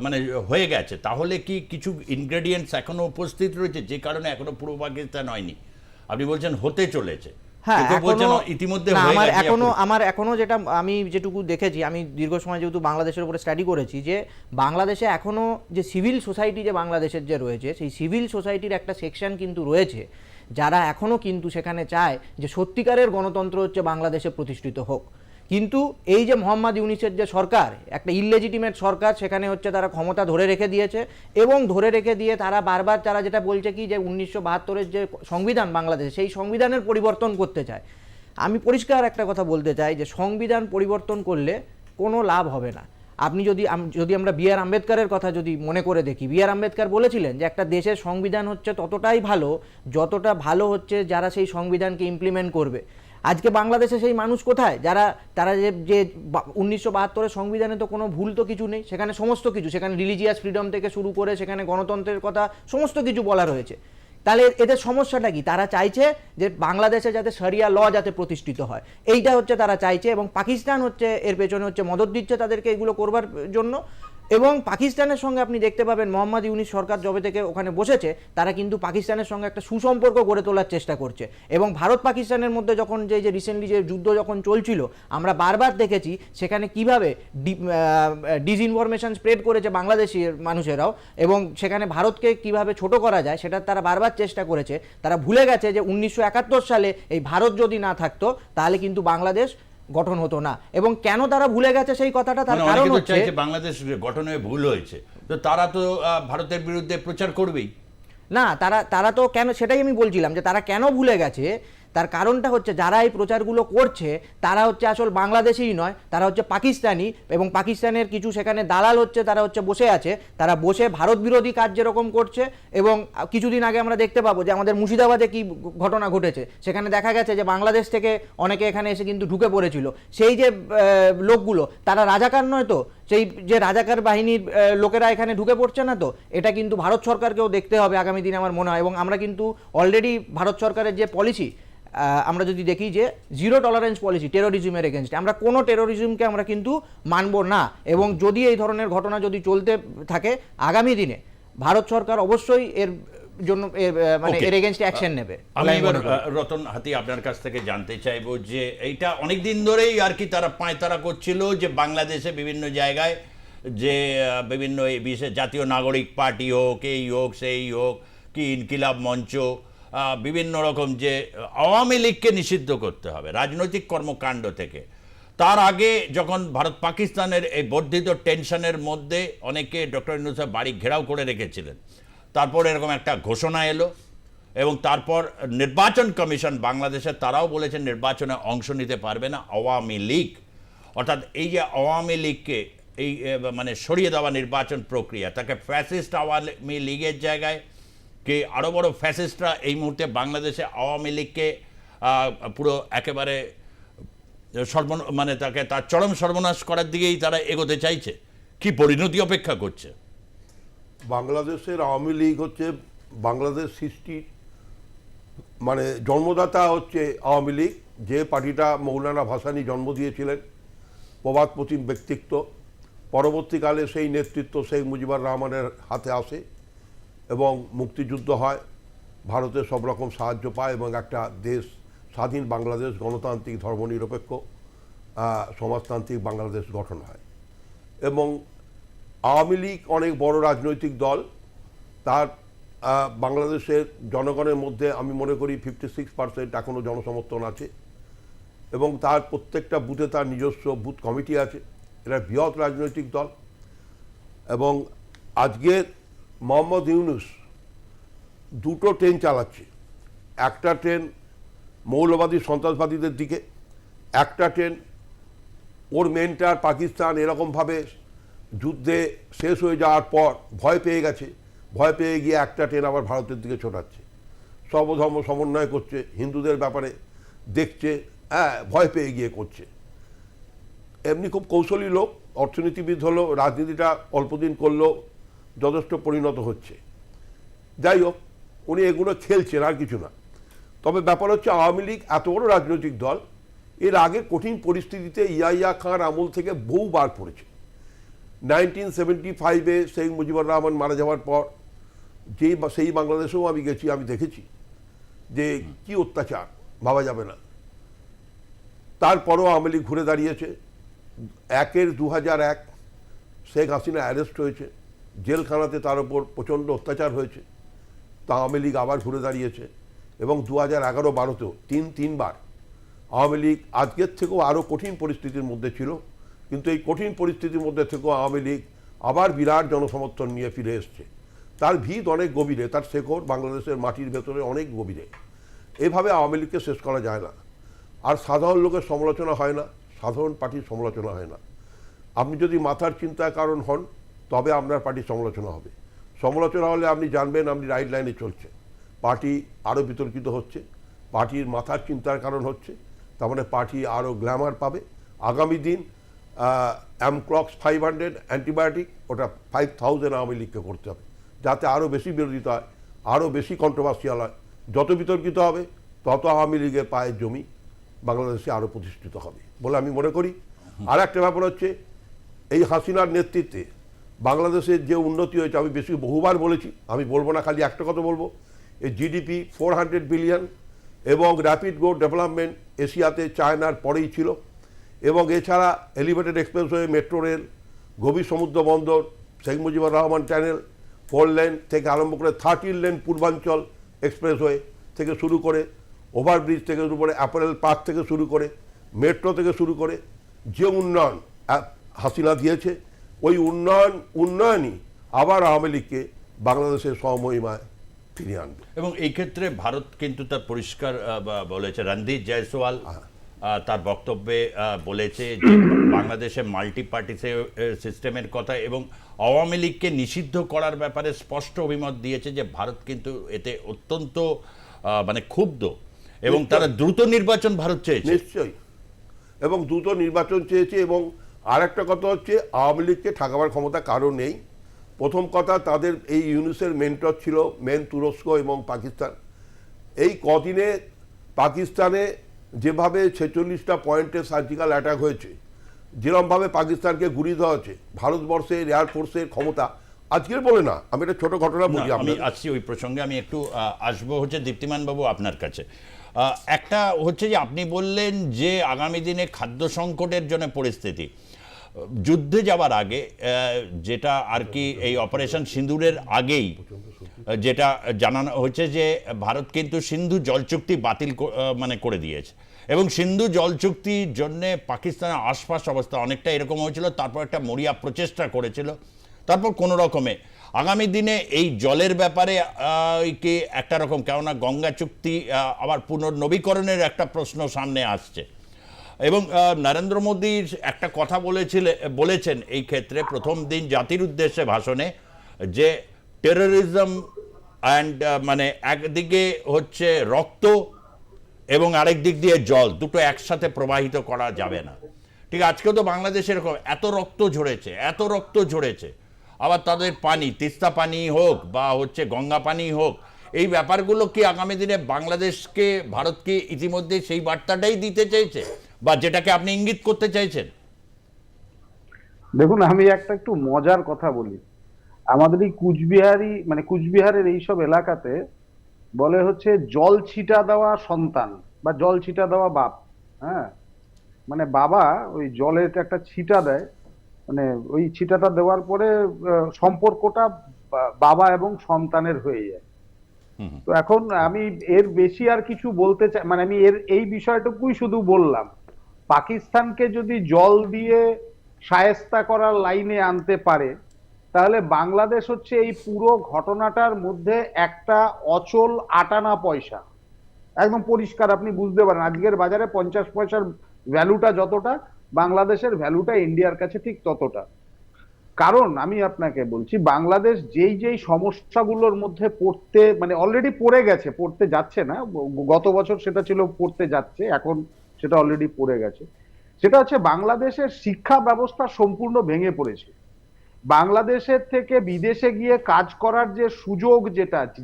মানে হয়ে গেছে, তাহলে কি কিছু ইনগ্রেডিয়েন্টস এখনো উপস্থিত রয়েছে যে কারণে এখনো পূর্ব পাকিস্তান হয়নি? আপনি বলছেন হতে চলেছে, হ্যাঁ, কেউ বলছেন এখনো ইতিমধ্যে না, হয়ে গেছে। আমার এখনো যেটা আমি যেটুকু দেখেছি, আমি দীর্ঘ সময় যেহেতু বাংলাদেশের উপরে স্টাডি করেছি, যে বাংলাদেশে এখনো যে সিভিল সোসাইটি যে বাংলাদেশের যে রয়েছে, সেই সিভিল সোসাইটির একটা সেকশন কিন্তু রয়েছে যারা এখনো কিন্তু সেখানে চায় যে সত্যিকারের গণতন্ত্র হচ্ছে বাংলাদেশে প্রতিষ্ঠিত হোক। কিন্তু এই যে মোহাম্মদ ইউনূসের যে সরকার, একটা ইললেজিটিমেট সরকার, সেখানে হচ্ছে তারা ক্ষমতা ধরে রেখে দিয়েছে এবং ধরে রেখে দিয়ে তারা বারবার তারা যেটা বলছে কি যে 1972-এর যে সংবিধান বাংলাদেশে, সেই সংবিধানের পরিবর্তন করতে চায়। আমি পরিষ্কার একটা কথা বলতে চাই যে সংবিধান পরিবর্তন করলে কোনো লাভ হবে না। আপনি যদি আমরা বি আর আম্বেদকরের কথা যদি মনে করে দেখি, বি আর আম্বেদকর বলেছিলেন যে একটা দেশের সংবিধান হচ্ছে ততটাই ভালো যতটা ভালো হচ্ছে যারা সেই সংবিধানকে ইমপ্লিমেন্ট করবে। আজকে বাংলাদেশে সেই মানুষ কোথায়? তারা যে 1972-এর সংবিধানে তো কোনো ভুল তো কিছু নেই, সেখানে সমস্ত কিছু, সেখানে রিলিজিয়াস ফ্রিডম থেকে শুরু করে সেখানে গণতন্ত্রের কথা সমস্ত কিছু বলা রয়েছে। তাহলে এদের সমস্যাটা কি? তারা চাইছে যে বাংলাদেশে যাতে শরিয়া ল যাতে প্রতিষ্ঠিত হয়, এইটা হচ্ছে তারা চাইছে। এবং পাকিস্তান হচ্ছে এর পেছনে হচ্ছে মদত দিচ্ছে তাদেরকে এগুলো করবার জন্য। এবং পাকিস্তানের সঙ্গে আপনি দেখতে পাবেন মোহাম্মদ ইউনিস সরকার যবে থেকে ওখানে বসেছে তারা কিন্তু পাকিস্তানের সঙ্গে একটা সুসম্পর্ক গড়ে তোলার চেষ্টা করছে। এবং ভারত পাকিস্তানের মধ্যে যখন যে রিসেন্টলি যে যুদ্ধ যখন চলছিল আমরা বারবার দেখেছি সেখানে কিভাবে ডিসইনফরমেশন স্প্রেড করেছে বাংলাদেশি মানুষেরাও, এবং সেখানে ভারতকে কিভাবে ছোট করা যায় সেটা তারা বারবার চেষ্টা করেছে। তারা ভুলে গেছে যে 1971 সালে এই ভারত যদি না থাকতো তাহলে কিন্তু বাংলাদেশ গঠন হতো না। এবং কেন তারা ভুলে গেছে সেই কথাটা, তার মানে কারণ অনেকে তো হচ্ছে চাইছে বাংলাদেশ গঠনে ভুল হয়েছে, তো তারা তো ভারতের বিরুদ্ধে প্রচার করবেই। না, তারা তো কেন, সেটাই আমি বলছিলাম যে তারা কেন ভুলে গেছে। তার কারণটা হচ্ছে যারা এই প্রচারগুলো করছে তারা হচ্ছে আসল বাংলাদেশিই নয়, তারা হচ্ছে পাকিস্তানি, এবং পাকিস্তানের কিছু সেখানে দালাল হচ্ছে, তারা হচ্ছে বসে আছে, তারা বসে ভারত বিরোধী কাজ যেরকম করছে। এবং কিছুদিন আগে আমরা দেখতে পাবো যে আমাদের মুর্শিদাবাদে কি ঘটনা ঘটেছে, সেখানে দেখা গেছে যে বাংলাদেশ থেকে অনেকে এখানে এসে কিন্তু ঢুকে পড়েছিল। সেই যে লোকগুলো তারা রাজাকার নয় তো, সেই যে রাজাকার বাহিনীর লোকেরা এখানে ঢুকে পড়ছে না তো, এটা কিন্তু ভারত সরকারকেও দেখতে হবে আগামী দিনে আমার মনে হয়। এবং আমরা কিন্তু অলরেডি ভারত সরকারের যে পলিসি আমরা যদি দেখি যে জিরো টলারেন্স পলিসি টেরোরিজমের এগেনস্টে, আমরা কোনো টেরোরিজমকে আমরা কিন্তু মানব না। এবং যদি এই ধরনের ঘটনা যদি চলতে থাকে আগামী দিনে ভারত সরকার অবশ্যই এর জন্য মানে এর এগেনস্টে অ্যাকশন নেবে। আমি এবার রতন হাতি আপনার কাছ থেকে জানতে চাইবো যে এইটা অনেক দিন ধরেই আর কি তারা পায়তারা করছিল যে বাংলাদেশে বিভিন্ন জায়গায় যে বিভিন্ন এই বিশেষ জাতীয় নাগরিক পার্টি হোক, এই হোক সেই হোক, কি ইনকিলাব মঞ্চ, বিভিন্ন রকম যে আওয়ামী লীগকে নিষিদ্ধ করতে হবে রাজনৈতিক কর্মকাণ্ড থেকে। তার আগে যখন ভারত পাকিস্তানের এই বর্ধিত টেনশনের মধ্যে অনেকে ডক্টর ইউনূসের বাড়ি ঘেরাও করে রেখেছিলেন, তারপর এরকম একটা ঘোষণা এলো এবং তারপর নির্বাচন কমিশন বাংলাদেশে তারাও বলেছেন নির্বাচনে অংশ নিতে পারবে না আওয়ামী লীগ। অর্থাৎ এই যে আওয়ামী লীগকে এই মানে সরিয়ে দেওয়া নির্বাচন প্রক্রিয়া, তাকে ফ্যাসিস্ট আওয়ামী লীগের জায়গায় কি আরও বড় ফ্যাসিস্টরা এই মুহূর্তে বাংলাদেশে আওয়ামী লীগকে পুরো একেবারে মানে তাকে তার চরম সর্বনাশ করার দিকেই তারা এগোতে চাইছে, কি পরিণতি অপেক্ষা করছে? বাংলাদেশের আওয়ামী লীগ হচ্ছে বাংলাদেশ সৃষ্টির মানে জন্মদাতা হচ্ছে আওয়ামী লীগ, যে পার্টিটা মৌলানা ভাসানী জন্ম দিয়েছিলেন, প্রবাদপ্রতিম ব্যক্তিত্ব। পরবর্তীকালে সেই নেতৃত্ব শেখ মুজিবুর রহমানের হাতে আসে এবং মুক্তিযুদ্ধ হয়, ভারতে সব রকম সাহায্য পায় এবং একটা দেশ স্বাধীন বাংলাদেশ, গণতান্ত্রিক ধর্মনিরপেক্ষ সমাজতান্ত্রিক বাংলাদেশ গঠন হয়। এবং আওয়ামী লীগ অনেক বড় রাজনৈতিক দল, তার বাংলাদেশের জনগণের মধ্যে আমি মনে করি 56% এখনও জনসমর্থন আছে এবং তার প্রত্যেকটা বুথে তার নিজস্ব বুথ কমিটি আছে। এরা বৃহৎ রাজনৈতিক দল। এবং আজকে মোহাম্মদ ইউনূস দুটো ট্রেন চালাচ্ছে, একটা ট্রেন মৌলবাদী সন্ত্রাসবাদীদের দিকে, একটা ট্রেন ওর মেন্টার পাকিস্তান এরকমভাবে যুদ্ধে শেষ হয়ে যাওয়ার পর ভয় পেয়ে গেছে, ভয় পেয়ে গিয়ে একটা ট্রেন আবার ভারতের দিকে ছোটাচ্ছে, সর্বধর্ম সমন্বয় করছে, হিন্দুদের ব্যাপারে দেখছে, ভয় পেয়ে গিয়ে করছে। এমনি খুব কৌশলী লোক, অর্থনীতিবিদ হলো, রাজনীতিটা অল্পদিন করলেও যথেষ্ট পরিণত হচ্ছে। যাই হোক, উনি এগুলো খেলছেন, আর কিছু না। তবে ব্যাপার হচ্ছে আওয়ামী লীগ এত বড় রাজনৈতিক দল, এর আগে কঠিন পরিস্থিতিতে ইয়াহিয়া খান আমল থেকে বহুবার পড়েছে। 1975-এ শেখ মুজিবুর রহমান মারা যাওয়ার পর সেই বাংলাদেশেও আমি গেছি, আমি দেখেছি যে কি অত্যাচার ভাবা যাবে না। তারপরও আওয়ামী লীগ ঘুরে দাঁড়িয়েছে। 2001 শেখ হাসিনা অ্যারেস্ট হয়েছে, জেলখানাতে তার উপর প্রচণ্ড অত্যাচার হয়েছে, তা আওয়ামী লীগ আবার ঘুরে দাঁড়িয়েছে। এবং 2011-12তেও তিনবার আওয়ামী লীগ আজকের থেকেও আরও কঠিন পরিস্থিতির মধ্যে ছিল, কিন্তু এই কঠিন পরিস্থিতির মধ্যে থেকেও আওয়ামী লীগ আবার বিরাট জনসমর্থন নিয়ে ফিরে এসছে। তার ভিত অনেক গভীরে, তার শেকড় বাংলাদেশের মাটির ভেতরে অনেক গভীরে। এভাবে আওয়ামী লীগকে শেষ করা যায় না। আর সাধারণ লোকের সমালোচনা হয় না, সাধারণ পার্টির সমালোচনা হয় না। আপনি যদি মাথার চিন্তার কারণ হন তবে আপনার পার্টির সমালোচনা হবে। সমালোচনা হলে আপনি জানবেন আপনি রাইট লাইনে চলছে, পার্টি আরও বিতর্কিত হচ্ছে, পার্টির মাথার চিন্তার কারণ হচ্ছে, তার মানে পার্টি আরও গ্ল্যামার পাবে। আগামী দিন অ্যামক্লক্স 500 অ্যান্টিবায়োটিক, ওটা 5000 আওয়ামী লীগকে করতে হবে, যাতে আরও বেশি বিরোধিতা হয়, আরও বেশি কন্ট্রোভার্সিয়াল হয়। যত বিতর্কিত হবে তত আওয়ামী লীগের পায়ের জমি বাংলাদেশে আরও প্রতিষ্ঠিত হবে বলে আমি মনে করি। আর একটা ব্যাপার হচ্ছে এই হাসিনার নেতৃত্বে বাংলাদেশের যে উন্নতি হয়েছে, আমি বহুবার বলেছি, আমি বলবো না, খালি একটা কথা বলবো, এই জিডিপি 400 বিলিয়ন এবং র্যাপিড গ্রোথ ডেভেলপমেন্ট এশিয়াতে চায়নার পরেই ছিল। এবং এছাড়া এলিভেটেড এক্সপ্রেসওয়ে, মেট্রো রেল, গভীর সমুদ্র বন্দর, শেখ মুজিবুর রহমান টানেল, 4 লেন থেকে আরম্ভ করে 13 লেন পূর্বাঞ্চল এক্সপ্রেসওয়ে থেকে শুরু করে, ওভারব্রিজ থেকে শুরু করে, অ্যাপারেল পার্ক থেকে শুরু করে, মেট্রো থেকে শুরু করে, যে উন্নয়ন হাসিনা দিয়েছে, ওই উন্নয়নই আবার আওয়ামী লীগকে বাংলাদেশের সমমহিমায় ফিরিয়ে আনবে। এবং এই ক্ষেত্রে ভারত কিন্তু তার পরিষ্কার বলেছে, রণদীপ জয়সওয়াল তার বক্তব্যে বলেছে যে বাংলাদেশে মাল্টি পার্টি সিস্টেমের কথা এবং আওয়ামী লীগকে নিষিদ্ধ করার ব্যাপারে স্পষ্ট অভিমত দিয়েছে যে ভারত কিন্তু এতে অত্যন্ত মানে ক্ষুব্ধ এবং তারা দ্রুত নির্বাচন ভারত চেয়েছে। নিশ্চয়ই, এবং দ্রুত নির্বাচন চেয়েছে। এবং আর একটা কথা হচ্ছে, আওয়ামী লীগকে ঠেকাবার ক্ষমতা কারো নেই। প্রথম কথা, তাদের এই ইউনুসের মেন্টর ছিল মেন তুরস্ক এবং পাকিস্তান। এই কদিনে পাকিস্তানে যেভাবে 46টা পয়েন্টে সার্জিক্যাল অ্যাটাক হয়েছে, যেরকমভাবে পাকিস্তানকে গুড়িয়ে দেওয়া হয়েছে, ভারতবর্ষের এয়ারফোর্সের ক্ষমতা আজকের বলে না, আমি একটা ছোট ঘটনা বলি। আমি আসছি ওই প্রসঙ্গে, আমি একটু আসবো হচ্ছে দীপ্তিমান বাবু আপনার কাছে। একটা হচ্ছে যে আপনি বললেন যে আগামী দিনে খাদ্য সংকটের জন্য পরিস্থিতি, যুদ্ধে যাওয়ার আগে যেটা আর কি এই অপারেশন সিঁদুরের আগেই যেটা জানানো হচ্ছে যে ভারত কিন্তু সিন্ধু জল চুক্তি বাতিল মানে করে দিয়েছে এবং সিন্ধু জল চুক্তির জন্যে পাকিস্তানের আশপাশ অবস্থা অনেকটা এরকম হয়েছিল। তারপর একটা মরিয়া প্রচেষ্টা করেছিল, তারপর কোনো রকমে আগামী দিনে এই জলের ব্যাপারে কি একটা রকম, কেননা গঙ্গা চুক্তি আবার পুনর্নবীকরণের একটা প্রশ্ন সামনে আসছে এবং নরেন্দ্র মোদী একটা কথা বলেছেন এই ক্ষেত্রে প্রথম দিন জাতির উদ্দেশ্যে ভাষণে, যে টেররিজম অ্যান্ড মানে একদিকে হচ্ছে রক্ত এবং আরেক দিক দিয়ে জল, দুটো একসাথে প্রবাহিত করা যাবে না। ঠিক আজকেও তো বাংলাদেশে এরকম এত রক্ত ঝরেছে, আবার তাদের পানি, তিস্তা পানি হোক বা হচ্ছে গঙ্গা পানি হোক, এই ব্যাপারগুলো কি আগামী দিনে বাংলাদেশকে ভারতকে ইতিমধ্যে সেই বার্তাটাই দিতে চাইছে বা যেটাকে আপনি ইঙ্গিত করতে চাইছেন? দেখুন, আমি একটু মজার কথা বলি। আমাদের এই কুচবিহারের এইসব এলাকাতে বলে হচ্ছে জল ছিটা দেওয়া সন্তান বা জল ছিটা দেওয়া বাপ। হ্যাঁ, মানে বাবা ওই জলের একটা ছিটা দেয়, মানে ওই ছিটাটা দেওয়ার পরে সম্পর্কটা বাবা এবং সন্তানের হয়ে যায়। তো এখন আমি এর বেশি আর কিছু বলতে চাই, মানে আমি এই বিষয়টুকুই শুধু বললাম, পাকিস্তানকে যদি জল দিয়ে শায়েস্তা করার লাইনে আনতে পারে, তাহলে বাংলাদেশ হচ্ছে এই পুরো ঘটনাটার মধ্যে একটা অচল আটানা পয়সা। একদম পরিষ্কার আপনি বুঝতে পারেন, আজকের বাজারে 50 পয়সার ভ্যালুটা যতটা, বাংলাদেশের ভ্যালুটা ইন্ডিয়ার কাছে ঠিক ততটা। কারণ আমি আপনাকে বলছি, বাংলাদেশ যেই সমস্যাগুলোর মধ্যে মানে অলরেডি পড়তে যাচ্ছে না, গত বছর সেটা ছিল পড়তে যাচ্ছে, এখন সেটা অলরেডি পড়ে গেছে। সেটা হচ্ছে বাংলাদেশের শিক্ষা ব্যবস্থা সম্পূর্ণ ভেঙে পড়েছে। বাংলাদেশের থেকে বিদেশে গিয়ে কাজ করার যে সুযোগ,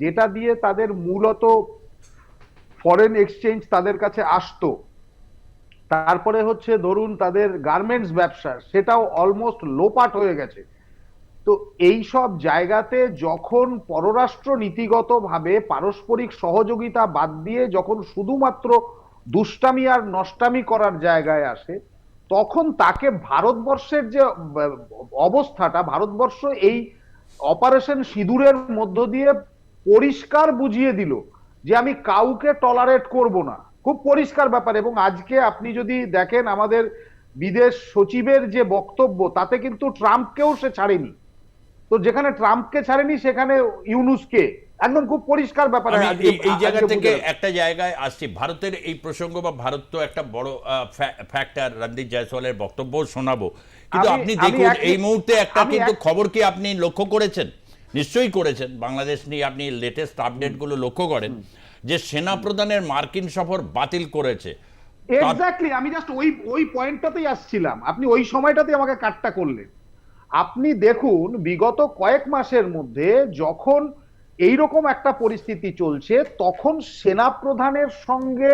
যেটা দিয়ে তাদের মূলত ফরেন এক্সচেঞ্জ তাদের কাছে আসতো, তারপরে হচ্ছে ধরুন তাদের গার্মেন্টস ব্যবসা, সেটাও অলমোস্ট লোপাট হয়ে গেছে। তো এই সব জায়গাতে যখন পররাষ্ট্র নীতিগতভাবে পারস্পরিক সহযোগিতা বাদ দিয়ে যখন শুধুমাত্র দুষ্টামি আর নষ্টামি করার জায়গায় আসে, তখন তাকে ভারতবর্ষের যে অবস্থাটা, ভারতবর্ষ এই অপারেশন সিঁদুরের মধ্য দিয়ে পরিষ্কার বুঝিয়ে দিল যে আমি কাউকে টলারেট করব না। খুব পরিষ্কার ব্যাপার। এবং আজকে আপনি যদি দেখেন আমাদের বিদেশ সচিবের যে বক্তব্য, তাতে কিন্তু ট্রাম্পকেও সে ছাড়েনি। তো যেখানে ট্রাম্পকে ছাড়েনি সেখানে ইউনুসকে, একদম খুব পরিষ্কার ব্যাপার। এই জায়গা থেকে একটা জায়গায় আসছি, ভারতের এই প্রসঙ্গ বা ভারত তো একটা বড় ফ্যাক্টর, রণদীপ জয়সওয়ালের বক্তব্য শোনাবো, কিন্তু আপনি দেখুন এই মুহূর্তে একটা কিন্তু খবর কি আপনি লক্ষ্য করেছেন, নিশ্চয়ই করেছেন, বাংলাদেশ নিয়ে আপনি লেটেস্ট আপডেটগুলো লক্ষ্য করেন যে সেনা প্রধানের মার্কিন সফর বাতিল করেছে। এক্স্যাক্টলি, আমি জাস্ট ওই পয়েন্টটাতেই আসছিলাম, আপনি ওই সময়টাতে আমাকে কাটটা করলেন। আপনি দেখুন বিগত কয়েক মাসের মধ্যে যখন এইরকম একটা পরিস্থিতি চলছে, তখন সেনাপ্রধানের সঙ্গে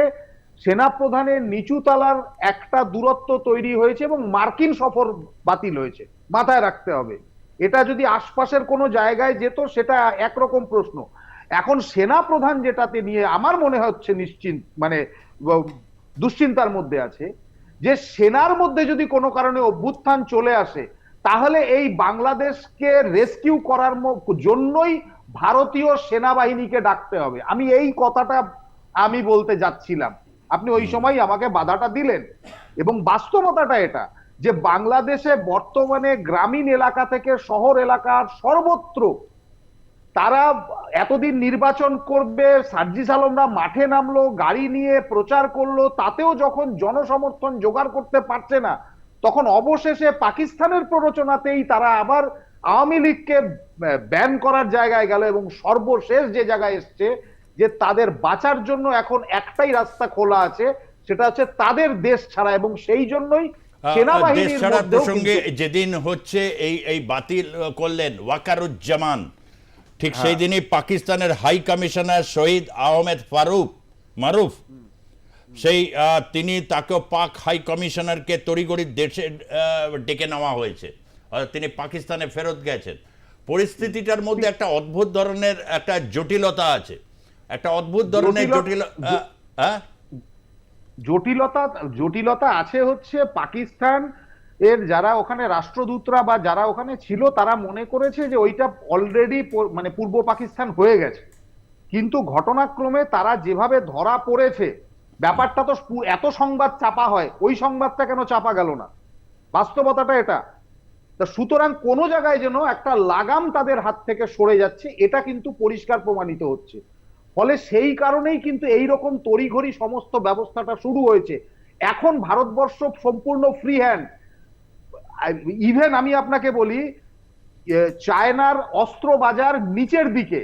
সেনাপ্রধানের নিচু তলার একটা দূরত্ব তৈরি হয়েছে এবং মার্কিন সফর বাতিল হয়েছে, মাথায় রাখতে হবে। এটা যদি আশপাশের কোনো জায়গায় যেত সেটা একরকম প্রশ্ন। এখন সেনা প্রধান যেটাতে নিয়ে আমার মনে হচ্ছে নিশ্চিন্ত মানে দুশ্চিন্তার মধ্যে আছে, যে সেনার মধ্যে যদি কোনো কারণে অভ্যুত্থান চলে আসে তাহলে এই বাংলাদেশকে রেস্কিউ করার জন্যই ভারতীয় সেনাবাহিনীকে ডাকতে হবে। আমি এই কথাটা আমি বলতে যাচ্ছিলাম, আপনি ওই সময় আমাকে বাধাটা দিলেন। এবং বাস্তবতাটা এটা যে বাংলাদেশে বর্তমানে গ্রামীণ এলাকা থেকে শহর এলাকার সর্বত্র তারা এতদিন নির্বাচন করবে, সার্জিস আলমরা মাঠে নামলো, গাড়ি নিয়ে প্রচার করলো, তাতেও যখন জনসমর্থন জোগাড় করতে পারছে না, তখন অবশেষে পাকিস্তানের প্ররোচনাতেই তারা আবার আওয়ামী লীগকে ব্যান করার জায়গায় গেল। এবং সর্বশেষ যে জায়গায় এসছে যে তাদের বাঁচার জন্য এখন একটাই রাস্তা খোলা আছে, সেটা হচ্ছে তাদের দেশ ছাড়া। এবং সেই জন্যই দেশ সেনাবাহিনীর ছাড়ার মধ্যেও প্রসঙ্গে কিন্তু- যেদিন হচ্ছে এই বাতিল করলেন ওয়াকারুজ্জামান, ঠিক সেই দিনই পাকিস্তানের হাই কমিশনার শহীদ আহমেদ মারুফ সেই তিনি তাকে পাক হাই কমিশনারকে তড়িঘড়ি দেশে ডেকে নেওয়া হয়েছে, তিনি পাকিস্তানে ফেরত গেছেন। পরিস্থিতিটার মধ্যে একটা অদ্ভুত ধরনের একটা জটিলতা আছে, একটা অদ্ভুত ধরনের জটিলতা আছে হচ্ছে পাকিস্তান এর যারা ওখানে রাষ্ট্রদূতরা বা যারা ওখানে ছিল তারা মনে করেছে যে ওইটা অলরেডি মানে পূর্ব পাকিস্তান হয়ে গেছে। কিন্তু ঘটনাক্রমে তারা যেভাবে ধরা পড়েছে, ব্যাপারটা তো এত সংবাদ চাপা হয়, ওই সংবাদটা কেন চাপা গেল না? বাস্তবতাটা এটা। তা সুতরাং কোন জায়গায় যেন একটা লাগাম তাদের হাত থেকে সরে যাচ্ছে, এটা কিন্তু পরিষ্কার প্রমাণিত হচ্ছে। ফলে সেই কারণেই কিন্তু এইরকম তড়িঘড়ি সমস্ত ব্যবস্থাটা শুরু হয়েছে। এখন ভারতবর্ষ সম্পূর্ণ ফ্রি হ্যান্ড। ইভেন আমি আপনাকে বলি, চায়নার অস্ত্র বাজার নিচের দিকে,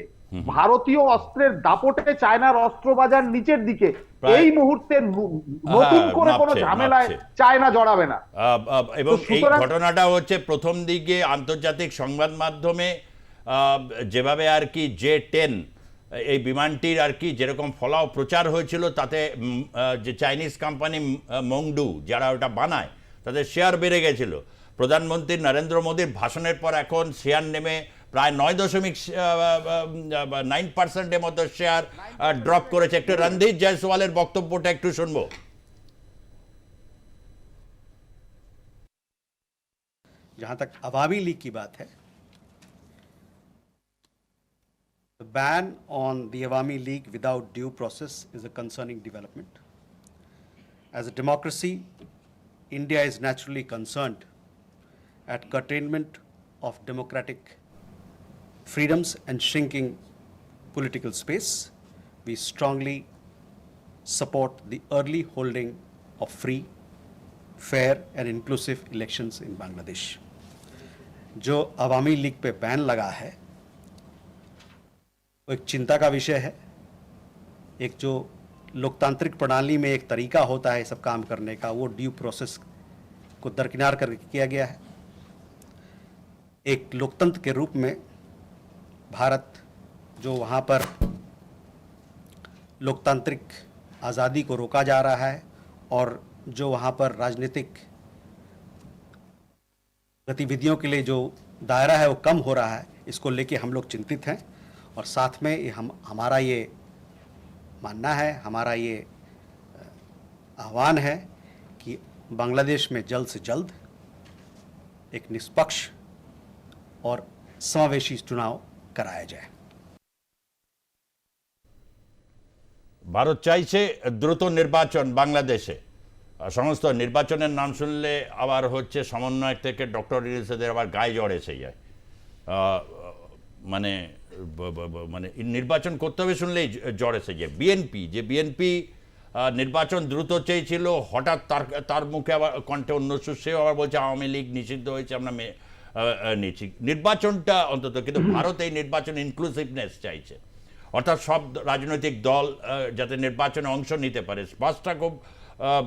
ভারতীয় অস্ত্রের দাপটে চায়নার অস্ত্র বাজার নিচের দিকে। এই মুহূর্তে নতুন করে কোনো ঝামেলায় চায়না জড়াবে না। এবং এই ঘটনাটা হচ্ছে প্রথম দিকে আন্তর্জাতিক সংবাদ মাধ্যমে যেভাবে আর কি J-10 এই বিমানটির আর কি যেরকম ফলাও প্রচার হয়েছিল, তাতে যে চাইনিজ কোম্পানি মংডু যারা ওটা বানায় তাদের শেয়ার বেড়ে গেছিল। প্রধানমন্ত্রী নরেন্দ্র মোদীর ভাষণের পর এখন শেয়ার নেমে প্রায় 9.9% মতো শেয়ার ড্রপ করেছে। একটু রণধীর জয়সওয়ালের বক্তব্যটা একটু শুনবো। जहां तक अवामी लीग की बात है, the ban on the Awami League without due process is a concerning development. As a democracy, India is naturally concerned at curtailment of democratic freedoms and shrinking political space. We strongly support the early holding of free, fair and inclusive elections in Bangladesh. जो अवामी league पे ban लगा है वो एक चिंता का विषय है। एक जो लोकतांत्रिक प्रणाली में एक तरीका होता है सब काम करने का, वो ड्यू प्रोसेस को दरकिनार करके किया गया है। एक लोकतंत्र के रूप में भारत जो वहाँ पर लोकतांत्रिक आज़ादी को रोका जा रहा है और जो वहाँ पर राजनीतिक गतिविधियों के लिए जो दायरा है वो कम हो रहा है, इसको लेके हम लोग चिंतित हैं। और साथ में हमारा ये मानना है, हमारा ये आह्वान है कि बांग्लादेश में जल्द से जल्द एक निष्पक्ष और समावेशी चुनाव कराया जाए। ভারত চাইছে দ্রুত নির্বাচন বাংলাদেশে। সমস্ত নির্বাচনের নাম শুনলে আবার হচ্ছে সমন্বয়ক থেকে ডক্টর ইউনূসের আবার গায়ে জ্বর এসে যায়। মানে মানে নির্বাচন করতে হবে শুনলেই জ্বর এসে যায়। বিএনপি নির্বাচন দ্রুত চেয়েছিল, হঠাৎ তার মুখে আবার কণ্ঠে অন্য সেও আবার বলছে আওয়ামী লীগ নিষিদ্ধ হয়েছে, আমরা নিচ্ছি নির্বাচনটা অন্তত। কিন্তু ভারত এই নির্বাচন ইনক্লুসিভনেস চাইছে, অর্থাৎ সব রাজনৈতিক দল যাতে নির্বাচনে অংশ নিতে পারে। বাসটা খুব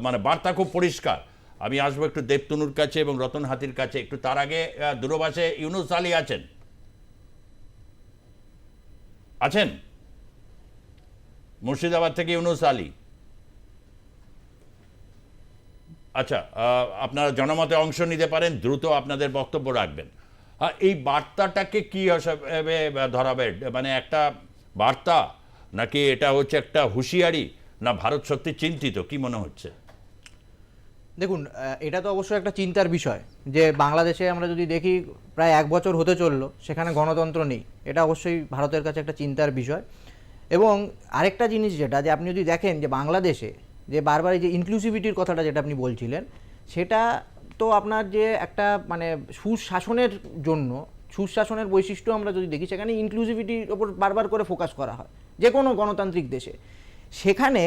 মানে বার্তা খুব পরিষ্কার। আমি আসবো একটু দেবতনুর কাছে এবং রতন হাতির কাছে, একটু তার আগে দূরভাষে ইউনুস আলী আছেন মুর্শিদাবাদ থেকে ইউনুস আলী। আচ্ছা, আপনারা জনমতে অংশ নিতে পারেন, দ্রুত আপনাদের বক্তব্য রাখবেন। এই বার্তাটাকে কি হিসাবে ধরাবে, মানে একটা বার্তা নাকি এটা হচ্ছে একটা হুঁশিয়ারি, না ভারত সত্যি চিন্তিত, কি মনে হচ্ছে? দেখুন, এটা তো অবশ্যই একটা চিন্তার বিষয় যে বাংলাদেশে আমরা যদি দেখি প্রায় 1 বছর হতে চললো, সেখানে গণতন্ত্র নেই। এটা অবশ্যই ভারতের কাছে একটা চিন্তার বিষয়। এবং আরেকটা জিনিস যেটা, যে আপনি যদি দেখেন যে বাংলাদেশে যে বারবার এই যে ইনক্লুসিভিটির কথাটা যেটা আপনি বলছিলেন, সেটা তো আপনার যে একটা মানে সুশাসনের জন্য, সুশাসনের বৈশিষ্ট্য আমরা যদি দেখি, সেখানে ইনক্লুসিভিটির ওপর বারবার করে ফোকাস করা হয় যে কোনো গণতান্ত্রিক দেশে। সেখানে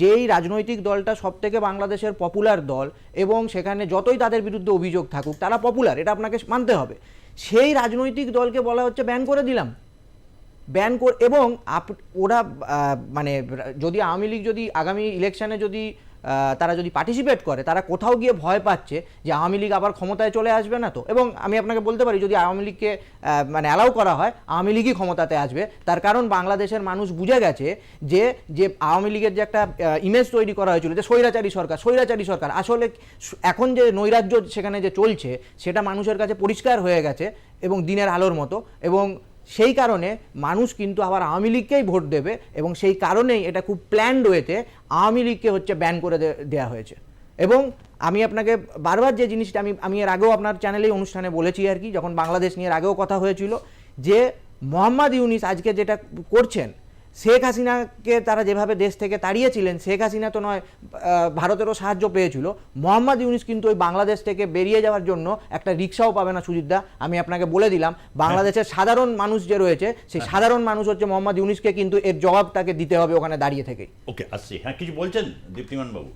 যেই রাজনৈতিক দলটা সবথেকে বাংলাদেশের পপুলার দল, এবং সেখানে যতই তাদের বিরুদ্ধে অভিযোগ থাকুক তারা পপুলার, এটা আপনাকে মানতে হবে, সেই রাজনৈতিক দলকে বলা হচ্ছে ব্যান করে দিলাম, ব্যান করে। এবং ওরা মানে যদি আওয়ামী লীগ যদি আগামী ইলেকশনে যদি তারা যদি পার্টিসিপেট করে, তারা কোথাও গিয়ে ভয় পাচ্ছে যে আওয়ামী লীগ আবার ক্ষমতায় চলে আসবে না তো। এবং আমি আপনাকে বলতে পারি, যদি আওয়ামী লীগকে মানে অ্যালাউ করা হয়, আওয়ামী লীগই ক্ষমতাতে আসবে। তার কারণ বাংলাদেশের মানুষ বুঝে গেছে যে যে আওয়ামী লীগের যে একটা ইমেজ তৈরি করা হয়েছিল যে স্বৈরাচারী সরকার, স্বৈরাচারী সরকার, আসলে এখন যে নৈরাজ্য সেখানে যে চলছে সেটা মানুষের কাছে পরিষ্কার হয়ে গেছে এবং দিনের আলোর মতো। এবং সেই কারণে মানুষ কিন্তু আবার আওয়ামী লীগকেই ভোট দেবে, এবং সেই কারণেই এটা খুব প্ল্যান্ড ওয়েতে আওয়ামী লীগকে হচ্ছে ব্যান করে দেওয়া হয়েছে। এবং আমি আপনাকে বারবার যে জিনিসটা আমি এর আগেও আপনার চ্যানেলেই অনুষ্ঠানে বলেছি আর কি, যখন বাংলাদেশ নিয়ে এর আগেও কথা হয়েছিল, যে মোহাম্মদ ইউনিস আজকে যেটা করছেন, শেখ হাসিনাকে তারা যেভাবে দেশ থেকে তাড়িয়েছিলেন, শেখ হাসিনা তো নয়, ভারতেরও সাহায্য পেয়েছিল, মোহাম্মদ ইউনিস কিন্তু ওই বাংলাদেশ থেকে বেরিয়ে যাওয়ার জন্য একটা রিক্সাও পাবে না সুজিতদা। আমি আপনাকে বলে দিলাম, বাংলাদেশের সাধারণ মানুষ যে রয়েছে, সেই সাধারণ মানুষ হচ্ছে মোহাম্মদ ইউনিসকে কিন্তু এর জবাব তাকে দিতে হবে ওখানে দাঁড়িয়ে থেকেই। ওকে, আসছি। হ্যাঁ, কিছু বলছেন দীপ্তিমান বাবু?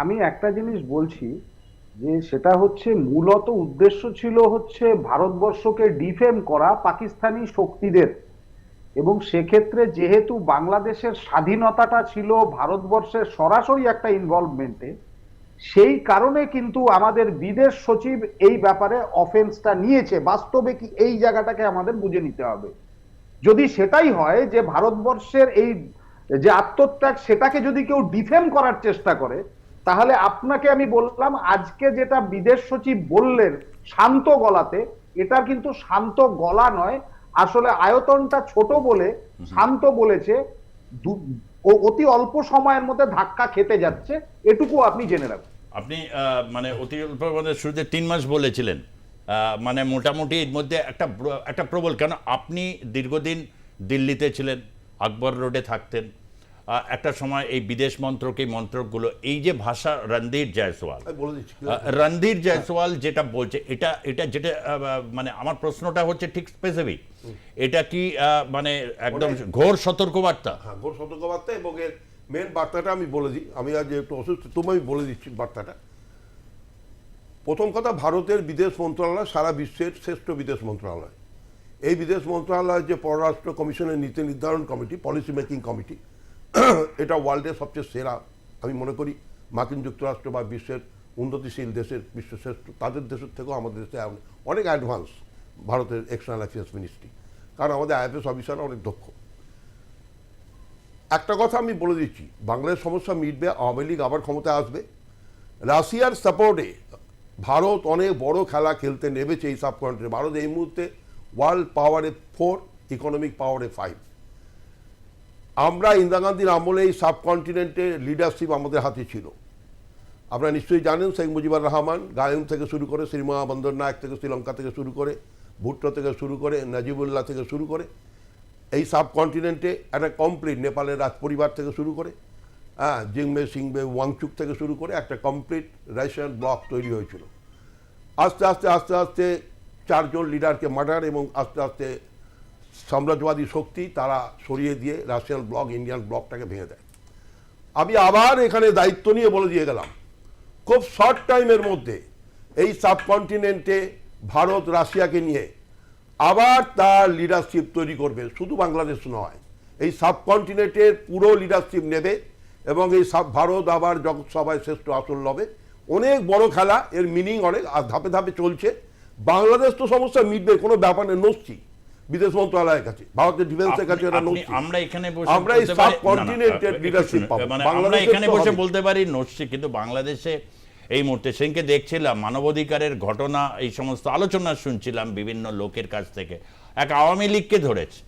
আমি একটা জিনিস বলছি, যে সেটা হচ্ছে মূলত উদ্দেশ্য ছিল হচ্ছে ভারতবর্ষকে ডিফেম করা পাকিস্তানি শক্তিদের। এবং সেক্ষেত্রে যেহেতু বাংলাদেশের স্বাধীনতাটা ছিল ভারতবর্ষের সরাসরি একটা ইনভলভমেন্টে, সেই কারণে কিন্তু আমাদের বিদেশ সচিব এই ব্যাপারে অফেন্সটা নিয়েছে। বাস্তবে কি, এই জায়গাটাকে আমাদের বুঝে নিতে হবে। যদি সেটাই হয় যে ভারতবর্ষের এই যে আত্মত্যাগ, সেটাকে যদি কেউ ডিফেম করার চেষ্টা করে, তাহলে আপনাকে আমি বললাম, আজকে যেটা বিদেশ সচিব বললেন শান্ত গলাতে, এটা কিন্তু শান্ত গলা নয়, আসলে আয়তনটা ছোট বলে শান্ত বলেছে। অতি অল্প সময়ের মধ্যে ধাক্কা খেতে যাচ্ছে, এটুকু আপনি জেনে রাখুন। আপনি মানে অতি অল্প মানে শুরুতে 3 মাস বলেছিলেন, মানে মোটামুটি এর মধ্যে একটা প্রবল, কেন আপনি দীর্ঘদিন দিল্লিতে ছিলেন, আকবর রোডে থাকতেন, একটা সময় এই বিদেশ মন্ত্রক, এই মন্ত্রকগুলো, এই যে ভাষা রণধীর জয়সওয়াল, রণধীর জয়সওয়াল যেটা বলছে, এটা যেটা মানে আমার প্রশ্নটা হচ্ছে ঠিক স্পেসিফিক, এটা কি মানে একদম ঘোর সতর্কবার্তা? হ্যাঁ, ঘোর সতর্কবার্তা। এবং এর মেন বার্তাটা আমি বলে দিই, আমি আজ একটু অসুস্থ, তুমি আমি বলে দিচ্ছি বার্তাটা। প্রথম কথা, ভারতের বিদেশ মন্ত্রণালয় সারা বিশ্বের শ্রেষ্ঠ বিদেশ মন্ত্রণালয়। এই বিদেশ মন্ত্রণালয়ের যে পররাষ্ট্র কমিশনের নীতি নির্ধারণ কমিটি, পলিসি মেকিং কমিটি, এটা ওয়ার্ল্ডের সবচেয়ে সেরা। আমি মনে করি মার্কিন যুক্তরাষ্ট্র বা বিশ্বের উন্নতিশীল দেশের বিশ্বশ্রেষ্ঠ, তাদের দেশের থেকেও আমাদের দেশে অনেক অ্যাডভান্স ভারতের এক্সটার্নাল অ্যাফেয়ার্স মিনিস্ট্রি, কারণ আমাদের আইএফএস অফিসাররা অনেক দক্ষ। একটা কথা আমি বলে দিচ্ছি, বাংলাদেশ সমস্যা মিটবে, আওয়ামী লীগ আবার ক্ষমতায় আসবে। রাশিয়ার সাপোর্টে ভারত অনেক বড় খেলা খেলতে নেমেছে এই সাবকন্টিনেন্টে। ভারত এই মুহূর্তে ওয়ার্ল্ড পাওয়ারে 4, ইকোনমিক পাওয়ারে 5। আমরা ইন্দিরা গান্ধীর আমলে এই সাবকন্টিনেন্টে লিডারশিপ আমাদের হাতে ছিল। আপনারা নিশ্চয়ই জানেন, শেখ মুজিবুর রহমান, গায়ুম থেকে শুরু করে, শ্রীমা বন্দরনায়ক থেকে, শ্রীলঙ্কা থেকে শুরু করে, ভুট্টো থেকে শুরু করে, নাজিবুল্লাহ থেকে শুরু করে, এই সাবকন্টিনেন্টে একটা কমপ্লিট, নেপালের রাজ পরিবার থেকে শুরু করে, জিংবে সিংবে ওয়াংচুক থেকে শুরু করে একটা কমপ্লিট রাশিয়ান ব্লক তৈরি হয়েছিল। আস্তে আস্তে আস্তে আস্তে 4 জন লিডারকে মার্ডার, এবং আস্তে আস্তে সাম্রাজ্যবাদী শক্তি তারা সরিয়ে দিয়ে রাশিয়ান ব্লক, ইন্ডিয়ান ব্লকটাকে ভেঙে দেয়। আমি আবার এখানে দায়িত্ব নিয়ে বলে দিয়ে গেলাম, খুব শর্ট টাইমের মধ্যে এই সাবকন্টিনেন্টে ভারত রাশিয়াকে নিয়ে আবার তার লিডারশিপ তৈরি করবে। শুধু বাংলাদেশ নয়, এই সাবকন্টিনেন্টের পুরো লিডারশিপ নেবে, এবং এই ভারত আবার জগৎ সভায় শ্রেষ্ঠ আসন লবে। অনেক বড় খেলা, এর মিনিং অনেক, আর ধাপে ধাপে চলছে। বাংলাদেশ তো সমস্যা মিটবে, কোনো ব্যাপার নেই, নড়ছি বিদেশ মন্ত্রণালয়ের কাছে, ভারতের ডিফেন্সের কাছে এটা নড়ছি। আমরা এখানে বসে আমরা এই সাবকন্টিনেন্টের লিডারশিপ পাবো। মানে আমরা এখানে বসে বলতে পারি নড়ছি, কিন্তু বাংলাদেশে এই মুহূর্তে সেদিনকে দেখছিলাম মানবাধিকারের ঘটনা, এই সমস্ত আলোচনা শুনছিলাম বিভিন্ন লোকের কাছ থেকে, এক আওয়ামী লীগকে ধরেছে,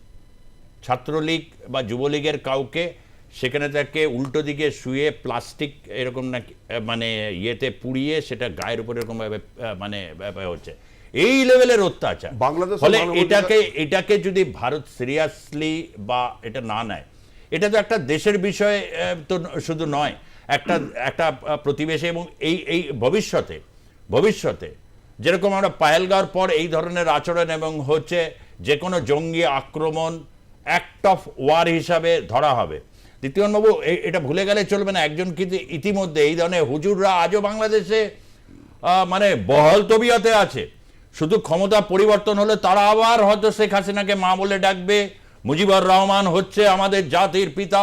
ছাত্রলীগ বা যুবলীগের কাউকে, সেখানে তাকে উল্টো দিকে শুয়ে প্লাস্টিক এরকম নাকি মানে ইয়েতে পুড়িয়ে সেটা গায়ের উপর এরকমভাবে মানে হচ্ছে, এই লেভেলের অত্যাচার। বাংলাদেশের ফলে মানবাধিকার- এটাকে যদি ভারত সিরিয়াসলি বা এটা না নেয়, এটা তো একটা দেশের বিষয় তো শুধু নয়, একটা প্রতিবেশী, এবং এই ভবিষ্যতে যেরকম আমরা পাহেলগাঁওর পর এই ধরনের আচরণ এবং হচ্ছে যে কোনো জঙ্গি আক্রমণ অ্যাক্ট অফ ওয়ার হিসাবে ধরা হবে। দ্বিতীয়বাবু, এটা ভুলে গেলে চলবে না, একজন কিন্তু ইতিমধ্যে এই ধরনের হুজুররা আজও বাংলাদেশে মানে বহাল তবিয়তে আছে। শুধু ক্ষমতা পরিবর্তন হলে তারা আবার হয়তো শেখ হাসিনাকে মা বলে ডাকবে, মুজিবুর রহমান হচ্ছে আমাদের জাতির পিতা,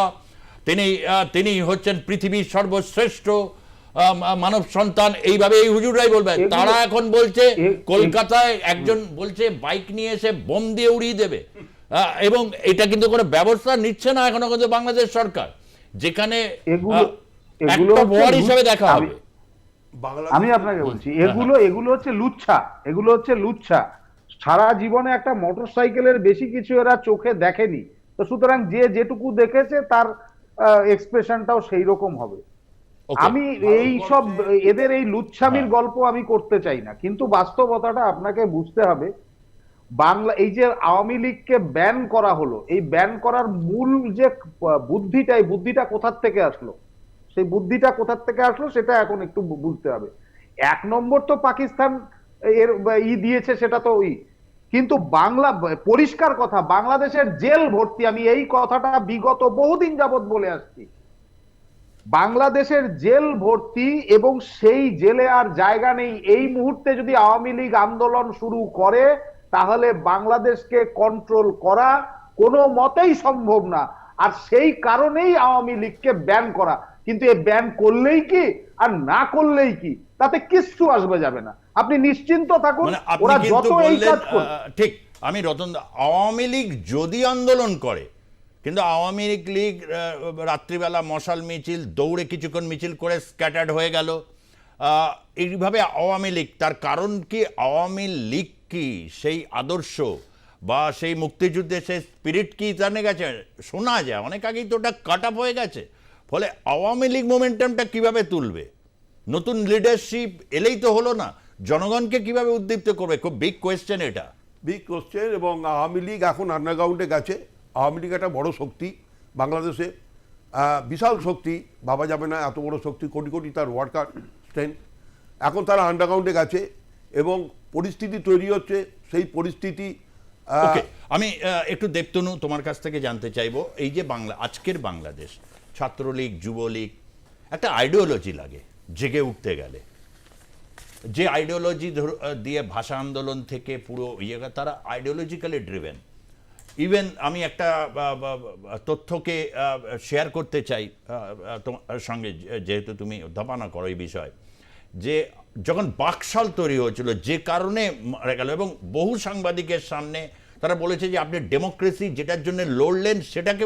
তিনি হচ্ছেন পৃথিবীর সর্বশ্রেষ্ঠ মানব সন্তান, এইভাবে এই হুজুররাই বলবে। তারা এখন বলছে কলকাতায় একজন বলছে বাইক নিয়ে এসে বোম দিয়ে উড়িয়ে দেবে, এবং এটা কিন্তু কোনো ব্যবস্থা নিচ্ছে না এখনো কিন্তু বাংলাদেশ সরকার, যেখানে এগুলো ওয়ার হিসাবে দেখা হবে। আমি আপনাকে বলছি, এগুলো হচ্ছে লুচ্ছা। সারা জীবনে একটা মোটরসাইকেলের বেশি কিছু এরা চোখে দেখেনি, তো সুতরাং যে যেটুকু দেখেছে তার এক্সপ্রেশনটাও সেই রকম হবে। আমি এই সব এদের এই লুচ্ছামির গল্প আমি করতে চাই না, কিন্তু বাস্তবতাটা আপনাকে বুঝতে হবে। এই যে আওয়ামী লীগকে ব্যান করা হলো, এই ব্যান করার মূল যে বুদ্ধিটা কোথার থেকে আসলো, সেই বুদ্ধিটা কোথার থেকে আসলো সেটা এখন একটু বুঝতে হবে। এক নম্বর তো পাকিস্তান এর দিয়েছে, সেটা তো কিন্তু পরিষ্কার কথা, বাংলাদেশের জেল ভর্তি, আমি এই কথাটা বিগত বহুদিন যাবৎ বলে আসছি, বাংলাদেশের জেল ভর্তি, এবং সেই জেলে আর জায়গা নেই। এই মুহূর্তে যদি আওয়ামী লীগ আন্দোলন শুরু করে, তাহলে বাংলাদেশকে কন্ট্রোল করা কোনো মতেই সম্ভব না। আর সেই কারণেই আওয়ামী লীগকে ব্যান করা। কিন্তু এই ব্যান করলেই কি আর না করলেই কি, তাতে কিচ্ছু আসবে যাবে না, আপনি নিশ্চিন্ত থাকুন। মানে আপনি ওরা কিন্তু যত এই বললেন, কাজ করবে, ঠিক, আমি রতন, আওয়ামী লীগ যদি আন্দোলন করে, কিন্তু আওয়ামী লীগ রাত্রিবেলা মশাল মিছিল, দৌড়ে কিছুক্ষণ মিছিল করে স্ক্যাটার্ড হয়ে গেল, এইভাবে আওয়ামী লীগ, তার কারণ কি আওয়ামী লীগ কি সেই আদর্শ বা সেই মুক্তিযুদ্ধের সেই স্পিরিট কি জানে গেছে, শোনা যায় অনেক আগেই তো ওটা কাট আপ হয়ে গেছে। ফলে আওয়ামী লীগ মোমেন্টামটা কিভাবে তুলবে? নতুন লিডারশিপ এলেই তো হলো না, জনগণকে কিভাবে উদ্দীপ্ত করবে? খুব বিগ কোয়েশ্চেন এটা, বিগ কোশ্চেন। এবং আওয়ামী লীগ এখন আন্ডারগ্রাউন্ডে গেছে। আওয়ামী লীগ একটা বড় শক্তি বাংলাদেশে, বিশাল শক্তি, ভাবা যাবে না এত বড় শক্তি, কোটি কোটি তার ওয়ার্কার স্ট্রেংথ। এখন তারা আন্ডারগ্রাউন্ডে গেছে এবং পরিস্থিতি তৈরি হচ্ছে, সেই পরিস্থিতি। ওকে, আমি একটু দেবতনু তোমার কাছ থেকে জানতে চাইবো, এই যে আজকের বাংলাদেশ, ছাত্রলীগ, যুবলীগ, একটা আইডিওলজি লাগে জেগে উঠতে গেলে, যে আইডিওলজি দিয়ে ভাষা আন্দোলন থেকে পুরো তারা আইডিওলজিক্যালি ড্রিভেন। ইভেন আমি একটা তথ্যকে শেয়ার করতে চাই তোমার সঙ্গে, যেহেতু তুমি অধ্যাপনা করো এই বিষয়, যে যখন বাকশাল তৈরি হয়েছিল, যে কারণে মারা গেল, এবং বহু সাংবাদিকের সামনে তারা বলেছে যে আপনি ডেমোক্রেসি যেটার জন্য লড়লেন সেটাকে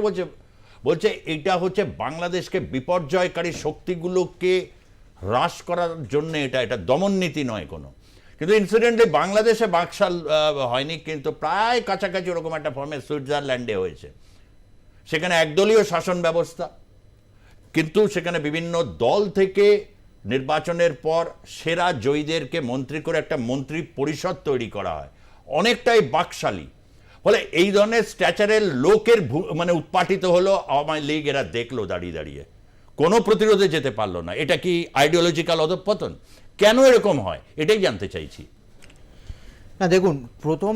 বলছে এটা হচ্ছে বাংলাদেশকে বিপর্যয়কারী শক্তিগুলোকে হ্রাস করার জন্য, এটা দমন নীতি নয় কোনো। কিন্তু ইনসিডেন্টলি বাংলাদেশে বাকশাল হয়নি, কিন্তু প্রায় কাছাকাছি ওরকম একটা ফর্মে সুইজারল্যান্ডে হয়েছে। সেখানে একদলীয় শাসন ব্যবস্থা, কিন্তু সেখানে বিভিন্ন দল থেকে নির্বাচনের পর সেরা জয়ীদেরকে মন্ত্রী করে একটা মন্ত্রী পরিষদ তৈরি করা হয়, অনেকটাই বাকশালী। ফলে এই ধরনের স্ট্যাচারের লোকের মানে উৎপাটিত হলো আওয়ামী লীগ, এরা দেখলো দাঁড়িয়ে দাঁড়িয়ে, কোনো প্রতিরোধে যেতে পারলো না। এটা কি আইডিওলজিক্যাল অধঃপতন? কেন এরকম হয় এটাই জানতে চাইছি। না দেখুন, প্রথম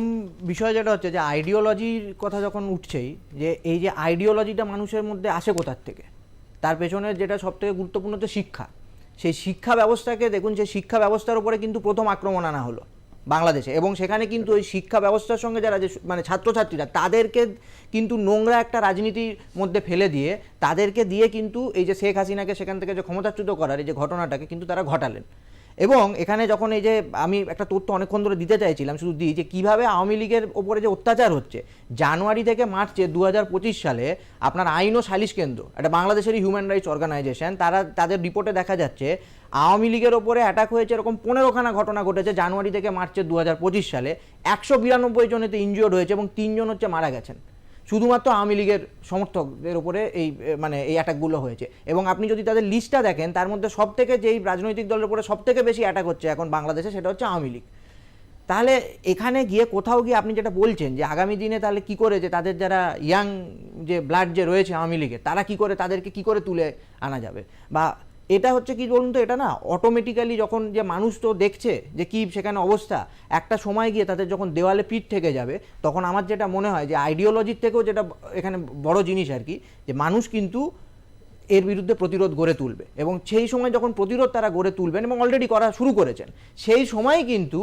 বিষয় যেটা হচ্ছে যে আইডিওলজির কথা যখন উঠছেই, যে এই যে আইডিওলজিটা মানুষের মধ্যে আসে কোথার থেকে, তার পেছনে যেটা সবথেকে গুরুত্বপূর্ণ হচ্ছে শিক্ষা। সেই শিক্ষা ব্যবস্থাকে দেখুন, সেই শিক্ষা ব্যবস্থার উপরে কিন্তু প্রথম আক্রমণ আনা হলো বাংলাদেশে, এবং সেখানে কিন্তু ওই শিক্ষা ব্যবস্থার সঙ্গে যারা যে মানে ছাত্রছাত্রীরা, তাদেরকে কিন্তু নোংরা একটা রাজনীতির মধ্যে ফেলে দিয়ে, তাদেরকে দিয়ে কিন্তু এই যে শেখ হাসিনাকে সেখান থেকে যে ক্ষমতাচ্যুত করার এই যে ঘটনাটাকে কিন্তু তারা ঘটালেন। এবং এখানে যখন এই যে আমি একটা তথ্য অনেকক্ষণ ধরে দিতে চাইছিলাম, শুধু দিই যে কীভাবে আওয়ামী লীগের ওপরে যে অত্যাচার হচ্ছে। জানুয়ারি থেকে মার্চে 2025 সালে আপনার আইন ও সালিশ কেন্দ্র, একটা বাংলাদেশেরই হিউম্যান রাইটস অর্গানাইজেশন, তাদের রিপোর্টে দেখা যাচ্ছে আওয়ামী লীগের ওপরে অ্যাটাক হয়েছে এরকম 15খানা ঘটনা ঘটেছে জানুয়ারি থেকে মার্চের 2025 সালে। 192 জনেতে ইনজিওর্ড হয়েছে এবং 3 জন হচ্ছে মারা গেছেন। শুধুমাত্র আওয়ামী লীগের সমর্থকদের উপরে এই এই অ্যাটাকগুলো হয়েছে। এবং আপনি যদি তাদের লিস্টটা দেখেন, তার মধ্যে সবথেকে যেই রাজনৈতিক দলের উপরে সবথেকে বেশি অ্যাটাক হচ্ছে এখন বাংলাদেশে, সেটা হচ্ছে আওয়ামী লীগ। তাহলে এখানে গিয়ে কোথাও গিয়ে আপনি যেটা বলছেন যে আগামী দিনে তাহলে কি করে যে তাদের যারা ইয়াং যে ব্লাড যে রয়েছে আওয়ামী লীগের, তারা কি করে, তাদেরকে কি করে তুলে আনা যাবে, বা এটা হচ্ছে কি বলুন তো, এটা না অটোমেটিক্যালি যখন যে মানুষ তো দেখছে যে কি সেখানে অবস্থা, একটা সময় গিয়ে তাদের যখন দেওয়ালে পিঠ থেকে যাবে, তখন আমার যেটা মনে হয় যে আইডিওলজির থেকেও যেটা এখানে বড় জিনিস আর কি, যে মানুষ কিন্তু এর বিরুদ্ধে প্রতিরোধ গড়ে তুলবে। এবং সেই সময় যখন প্রতিরোধ তারা গড়ে তুলবেন এবং অলরেডি করা শুরু করেছেন, সেই সময় কিন্তু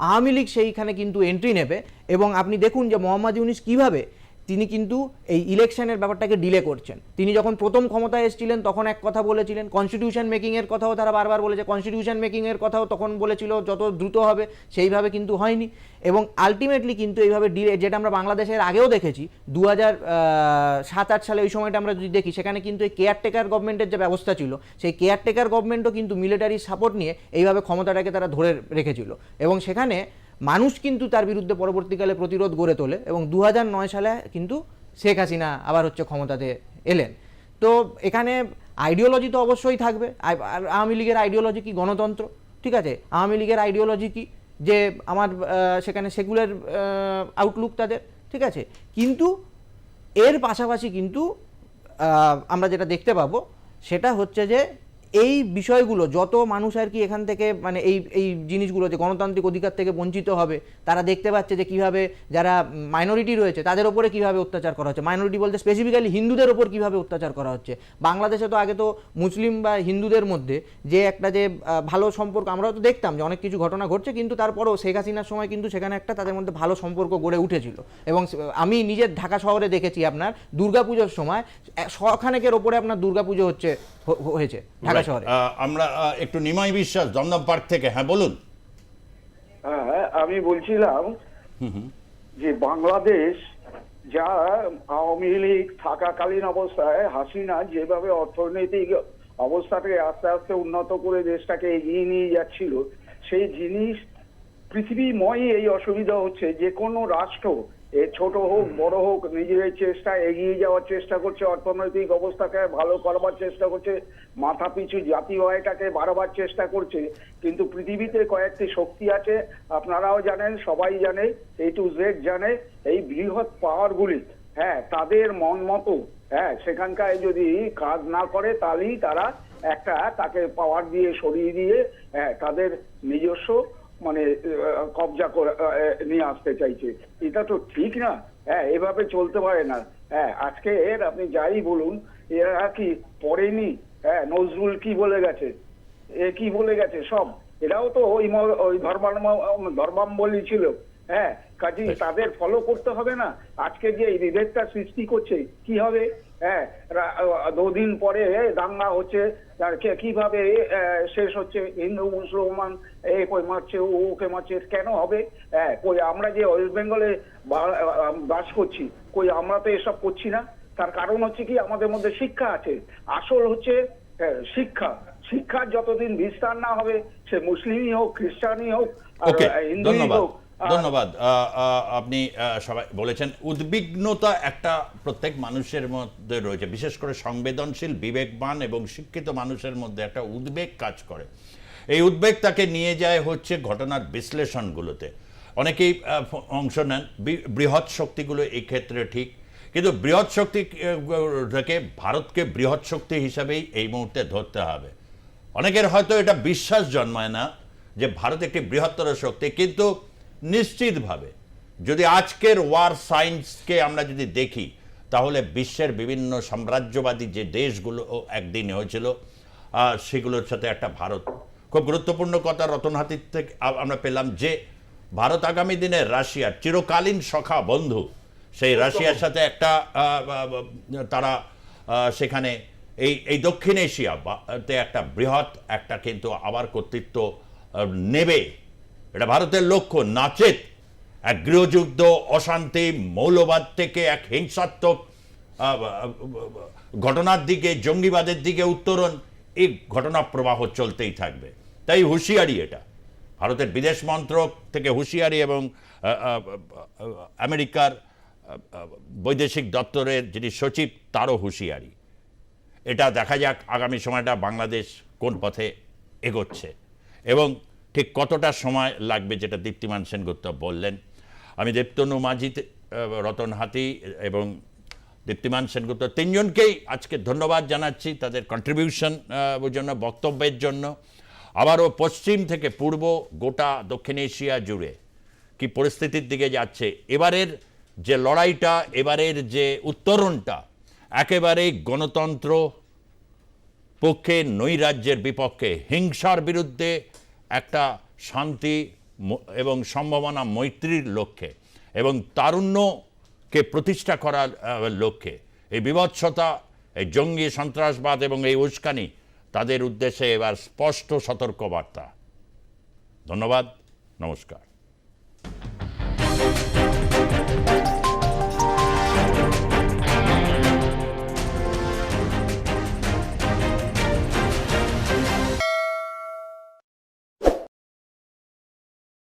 আওয়ামী লীগ সেইখানে কিন্তু এন্ট্রি নেবে। এবং আপনি দেখুন যে মোহাম্মদ ইউনূস কীভাবে তিনি কিন্তু এই ইলেকশনের ব্যাপারটাকে ডিলে করছেন। তিনি যখন প্রথম ক্ষমতায় এসেছিলেন তখন এক কথা বলেছিলেন, কনস্টিটিউশন মেকিংয়ের কথাও তারা বারবার বলেছে, কনস্টিটিউশন মেকিংয়ের কথাও তখন বলেছিল যত দ্রুত হবে, সেইভাবে কিন্তু হয়নি। এবং আলটিমেটলি কিন্তু এইভাবে ডিলে, যেটা আমরা বাংলাদেশের আগেও দেখেছি 2007-8 সালে ওই সময়টা আমরা যদি দেখি, সেখানে কিন্তু এই কেয়ারটেকার গভর্নমেন্টের যে ব্যবস্থা ছিল, সেই কেয়ারটেকার গভর্নমেন্টও কিন্তু মিলিটারি সাপোর্ট নিয়ে এইভাবে ক্ষমতাটাকে তারা ধরে রেখেছিল। এবং সেখানে মানুষ কিন্তু তার বিরুদ্ধে পরবর্তীকালে প্রতিরোধ গড়ে তোলে এবং 2009 সালে কিন্তু শেখ হাসিনা আবার হচ্ছে ক্ষমতাতে এলেন। তো এখানে আইডিওলজি তো অবশ্যই থাকবে। আর আওয়ামী লীগের আইডিওলজি কি? গণতন্ত্র, ঠিক আছে। আওয়ামী লীগের আইডিওলজি কি? যে আমার সেখানে সেকুলার আউটলুক তাদের, ঠিক আছে। কিন্তু এর পাশাপাশি কিন্তু আমরা যেটা দেখতে পাবো সেটা হচ্ছে যে এই বিষয়গুলো যত মানুষ আর কি এখান থেকে মানে এই জিনিসগুলো যে গণতান্ত্রিক অধিকার থেকে বঞ্চিত হবে, তারা দেখতে পাচ্ছে যে কিভাবে যারা মাইনরিটি রয়েছে তাদের ওপরে কিভাবে অত্যাচার করা হচ্ছে। মাইনরিটি বলতে স্পেসিফিক্যালি হিন্দুদের ওপর কিভাবে অত্যাচার করা হচ্ছে। বাংলাদেশে তো আগে তো মুসলিম বা হিন্দুদের মধ্যে যে একটা যে ভালো সম্পর্ক, আমরাও তো দেখতাম যে অনেক কিছু ঘটনা ঘটছে, কিন্তু তারপরেও শেখ হাসিনার সময় কিন্তু সেখানে একটা তাদের মধ্যে ভালো সম্পর্ক গড়ে উঠেছিল। এবং আমি নিজের ঢাকা শহরে দেখেছি আপনার দুর্গাপুজোর সময় শখানেকের ওপরে আপনার দুর্গাপুজো হয়েছে ঢাকা শহরে। আমরা একটু নিমাই বিশ্বাস দমদম পার্ক থেকে, হ্যাঁ বলুন। হ্যাঁ, আমি বলছিলাম যে বাংলাদেশ যা আওয়ামী লীগ থাকাকালীন অবস্থায় হাসিনা যেভাবে অর্থনৈতিক অবস্থাটাকে আস্তে আস্তে উন্নত করে দেশটাকে এগিয়ে নিয়ে যাচ্ছিল, সেই জিনিস পৃথিবীময় এই অসুবিধা হচ্ছে। যে কোনো রাষ্ট্র, এ ছোট হোক বড় হোক, নিজের চেষ্টা এগিয়ে যাওয়ার চেষ্টা করছে, অর্থনৈতিক অবস্থাকে ভালো করবার চেষ্টা করছে, মাথা পিছু জাতীয় আয়টাকে বাড়াবার চেষ্টা করছে। কিন্তু পৃথিবীতে কয়েকটি শক্তি আছে, আপনারাও জানেন, সবাই জানে, A to Z জানে, এই বৃহৎ পাওয়ারগুলি, হ্যাঁ, তাদের মন মতো, হ্যাঁ, সেখানকার যদি কাজ না করে তাহলেই তারা একটা তাকে পাওয়ার দিয়ে সরিয়ে দিয়ে, হ্যাঁ, তাদের নিজস্ব মানে কবজা করে নিয়ে আসতে চাইছে। এটা তো ঠিক না। হ্যাঁ, এভাবে চলতে পারে না। হ্যাঁ, আজকে আপনি যাই বলুন, এরা কি পড়েনি? হ্যাঁ, নজরুল কি বলে গেছে, এ কি বলে গেছে, সব এরাও তো ওই ধর্মাবলম্বী ছিল। হ্যাঁ, কাজে তাদের ফলো করতে হবে না। আজকে যে এই বিভেদটা সৃষ্টি করছে কি হবে? হ্যাঁ, দুদিন পরে দাঙ্গা হচ্ছে, কিভাবে শেষ হচ্ছে? হিন্দু মুসলমান কই মারছে, ওকে মারছে, কেন হবে? হ্যাঁ, কই আমরা যে ওয়েস্ট বেঙ্গলে বাস করছি, কই আমরা তো এসব করছি না। তার কারণ হচ্ছে কি, আমাদের মধ্যে শিক্ষা আছে। আসল হচ্ছে শিক্ষা। শিক্ষার যতদিন বিস্তার না হবে, সে মুসলিমই হোক, খ্রিস্টানই হোক, হিন্দুই হোক। ধন্যবাদ। আপনি সবাই বলেছেন উদ্বিগ্নতা একটা প্রত্যেক মানুষের মধ্যে রয়েছে, বিশেষ করে সংবেদনশীল, বিবেকবান এবং শিক্ষিত মানুষের মধ্যে একটা উদ্বেগ কাজ করে। এই উদ্বেগ তাকে নিয়ে যায় হচ্ছে ঘটনার বিশ্লেষণগুলোতে। অনেকেই অংশ নেন, বৃহৎ শক্তিগুলো এই ক্ষেত্রে ঠিক, কিন্তু বৃহৎ শক্তি থেকে ভারতকে বৃহৎ শক্তি হিসাবেই এই মুহূর্তে ধরতে হবে। অনেকের হয়তো এটা বিশ্বাস জন্মায় না যে ভারত একটি বৃহত্তর শক্তি, কিন্তু নিশ্চিতভাবে যদি আজকের ওয়ার সায়েন্সকে আমরা যদি দেখি, তাহলে বিশ্বের বিভিন্ন সাম্রাজ্যবাদী যে দেশগুলো একদিন হয়েছিল, সেগুলোর সাথে একটা ভারত খুব গুরুত্বপূর্ণ কথা রতন হাতির থেকে আমরা পেলাম যে ভারত আগামী দিনে রাশিয়ার চিরকালীন সখা বন্ধু। সেই রাশিয়ার সাথে একটা তারা সেখানে এই দক্ষিণ এশিয়াতে একটা বৃহৎ একটা কিন্তু আবার কর্তৃত্ব নেবে, এটা ভারতের লক্ষ্য, নাচেত এক গৃহযুদ্ধ, অশান্তি, মৌলবাদ থেকে এক হিংসাত্মক ঘটনার দিকে, জঙ্গিবাদের দিকে উত্তরণ, এই ঘটনা প্রবাহ চলতেই থাকবে। তাই হুঁশিয়ারি এটা, ভারতের বিদেশ মন্ত্রক থেকে হুঁশিয়ারি এবং আমেরিকার বৈদেশিক দপ্তরের যিনি সচিব তারও হুঁশিয়ারি। এটা দেখা যাক আগামী সময়টা বাংলাদেশ কোন পথে এগোচ্ছে এবং ঠিক কতটা সময় লাগবে, যেটা দীপ্তিমান সেনগুপ্ত বললেন। আমি দেবতনু মাঝি, রতন হাতি এবং দীপ্তিমান সেনগুপ্ত তিনজনকেই আজকে ধন্যবাদ জানাচ্ছি তাদের কন্ট্রিবিউশন জন্য, বক্তব্যের জন্য। আবারও পশ্চিম থেকে পূর্ব, গোটা দক্ষিণ এশিয়া জুড়ে কি পরিস্থিতির দিকে যাচ্ছে, এবারের যে লড়াইটা, এবারের যে উত্তরণটা একেবারেই গণতন্ত্র পক্ষে, নৈরাজ্যের বিপক্ষে, হিংসার বিরুদ্ধে একটা শান্তি এবং সম্ভাবনা মৈত্রীর লক্ষ্যে এবং তারুণ্যকে প্রতিষ্ঠা করার লক্ষ্যে। এই বিভৎসতা, এই জঙ্গি সন্ত্রাসবাদ এবং এই উস্কানি তাদের উদ্দেশ্যে এবার স্পষ্ট সতর্কবার্তা। ধন্যবাদ, নমস্কার।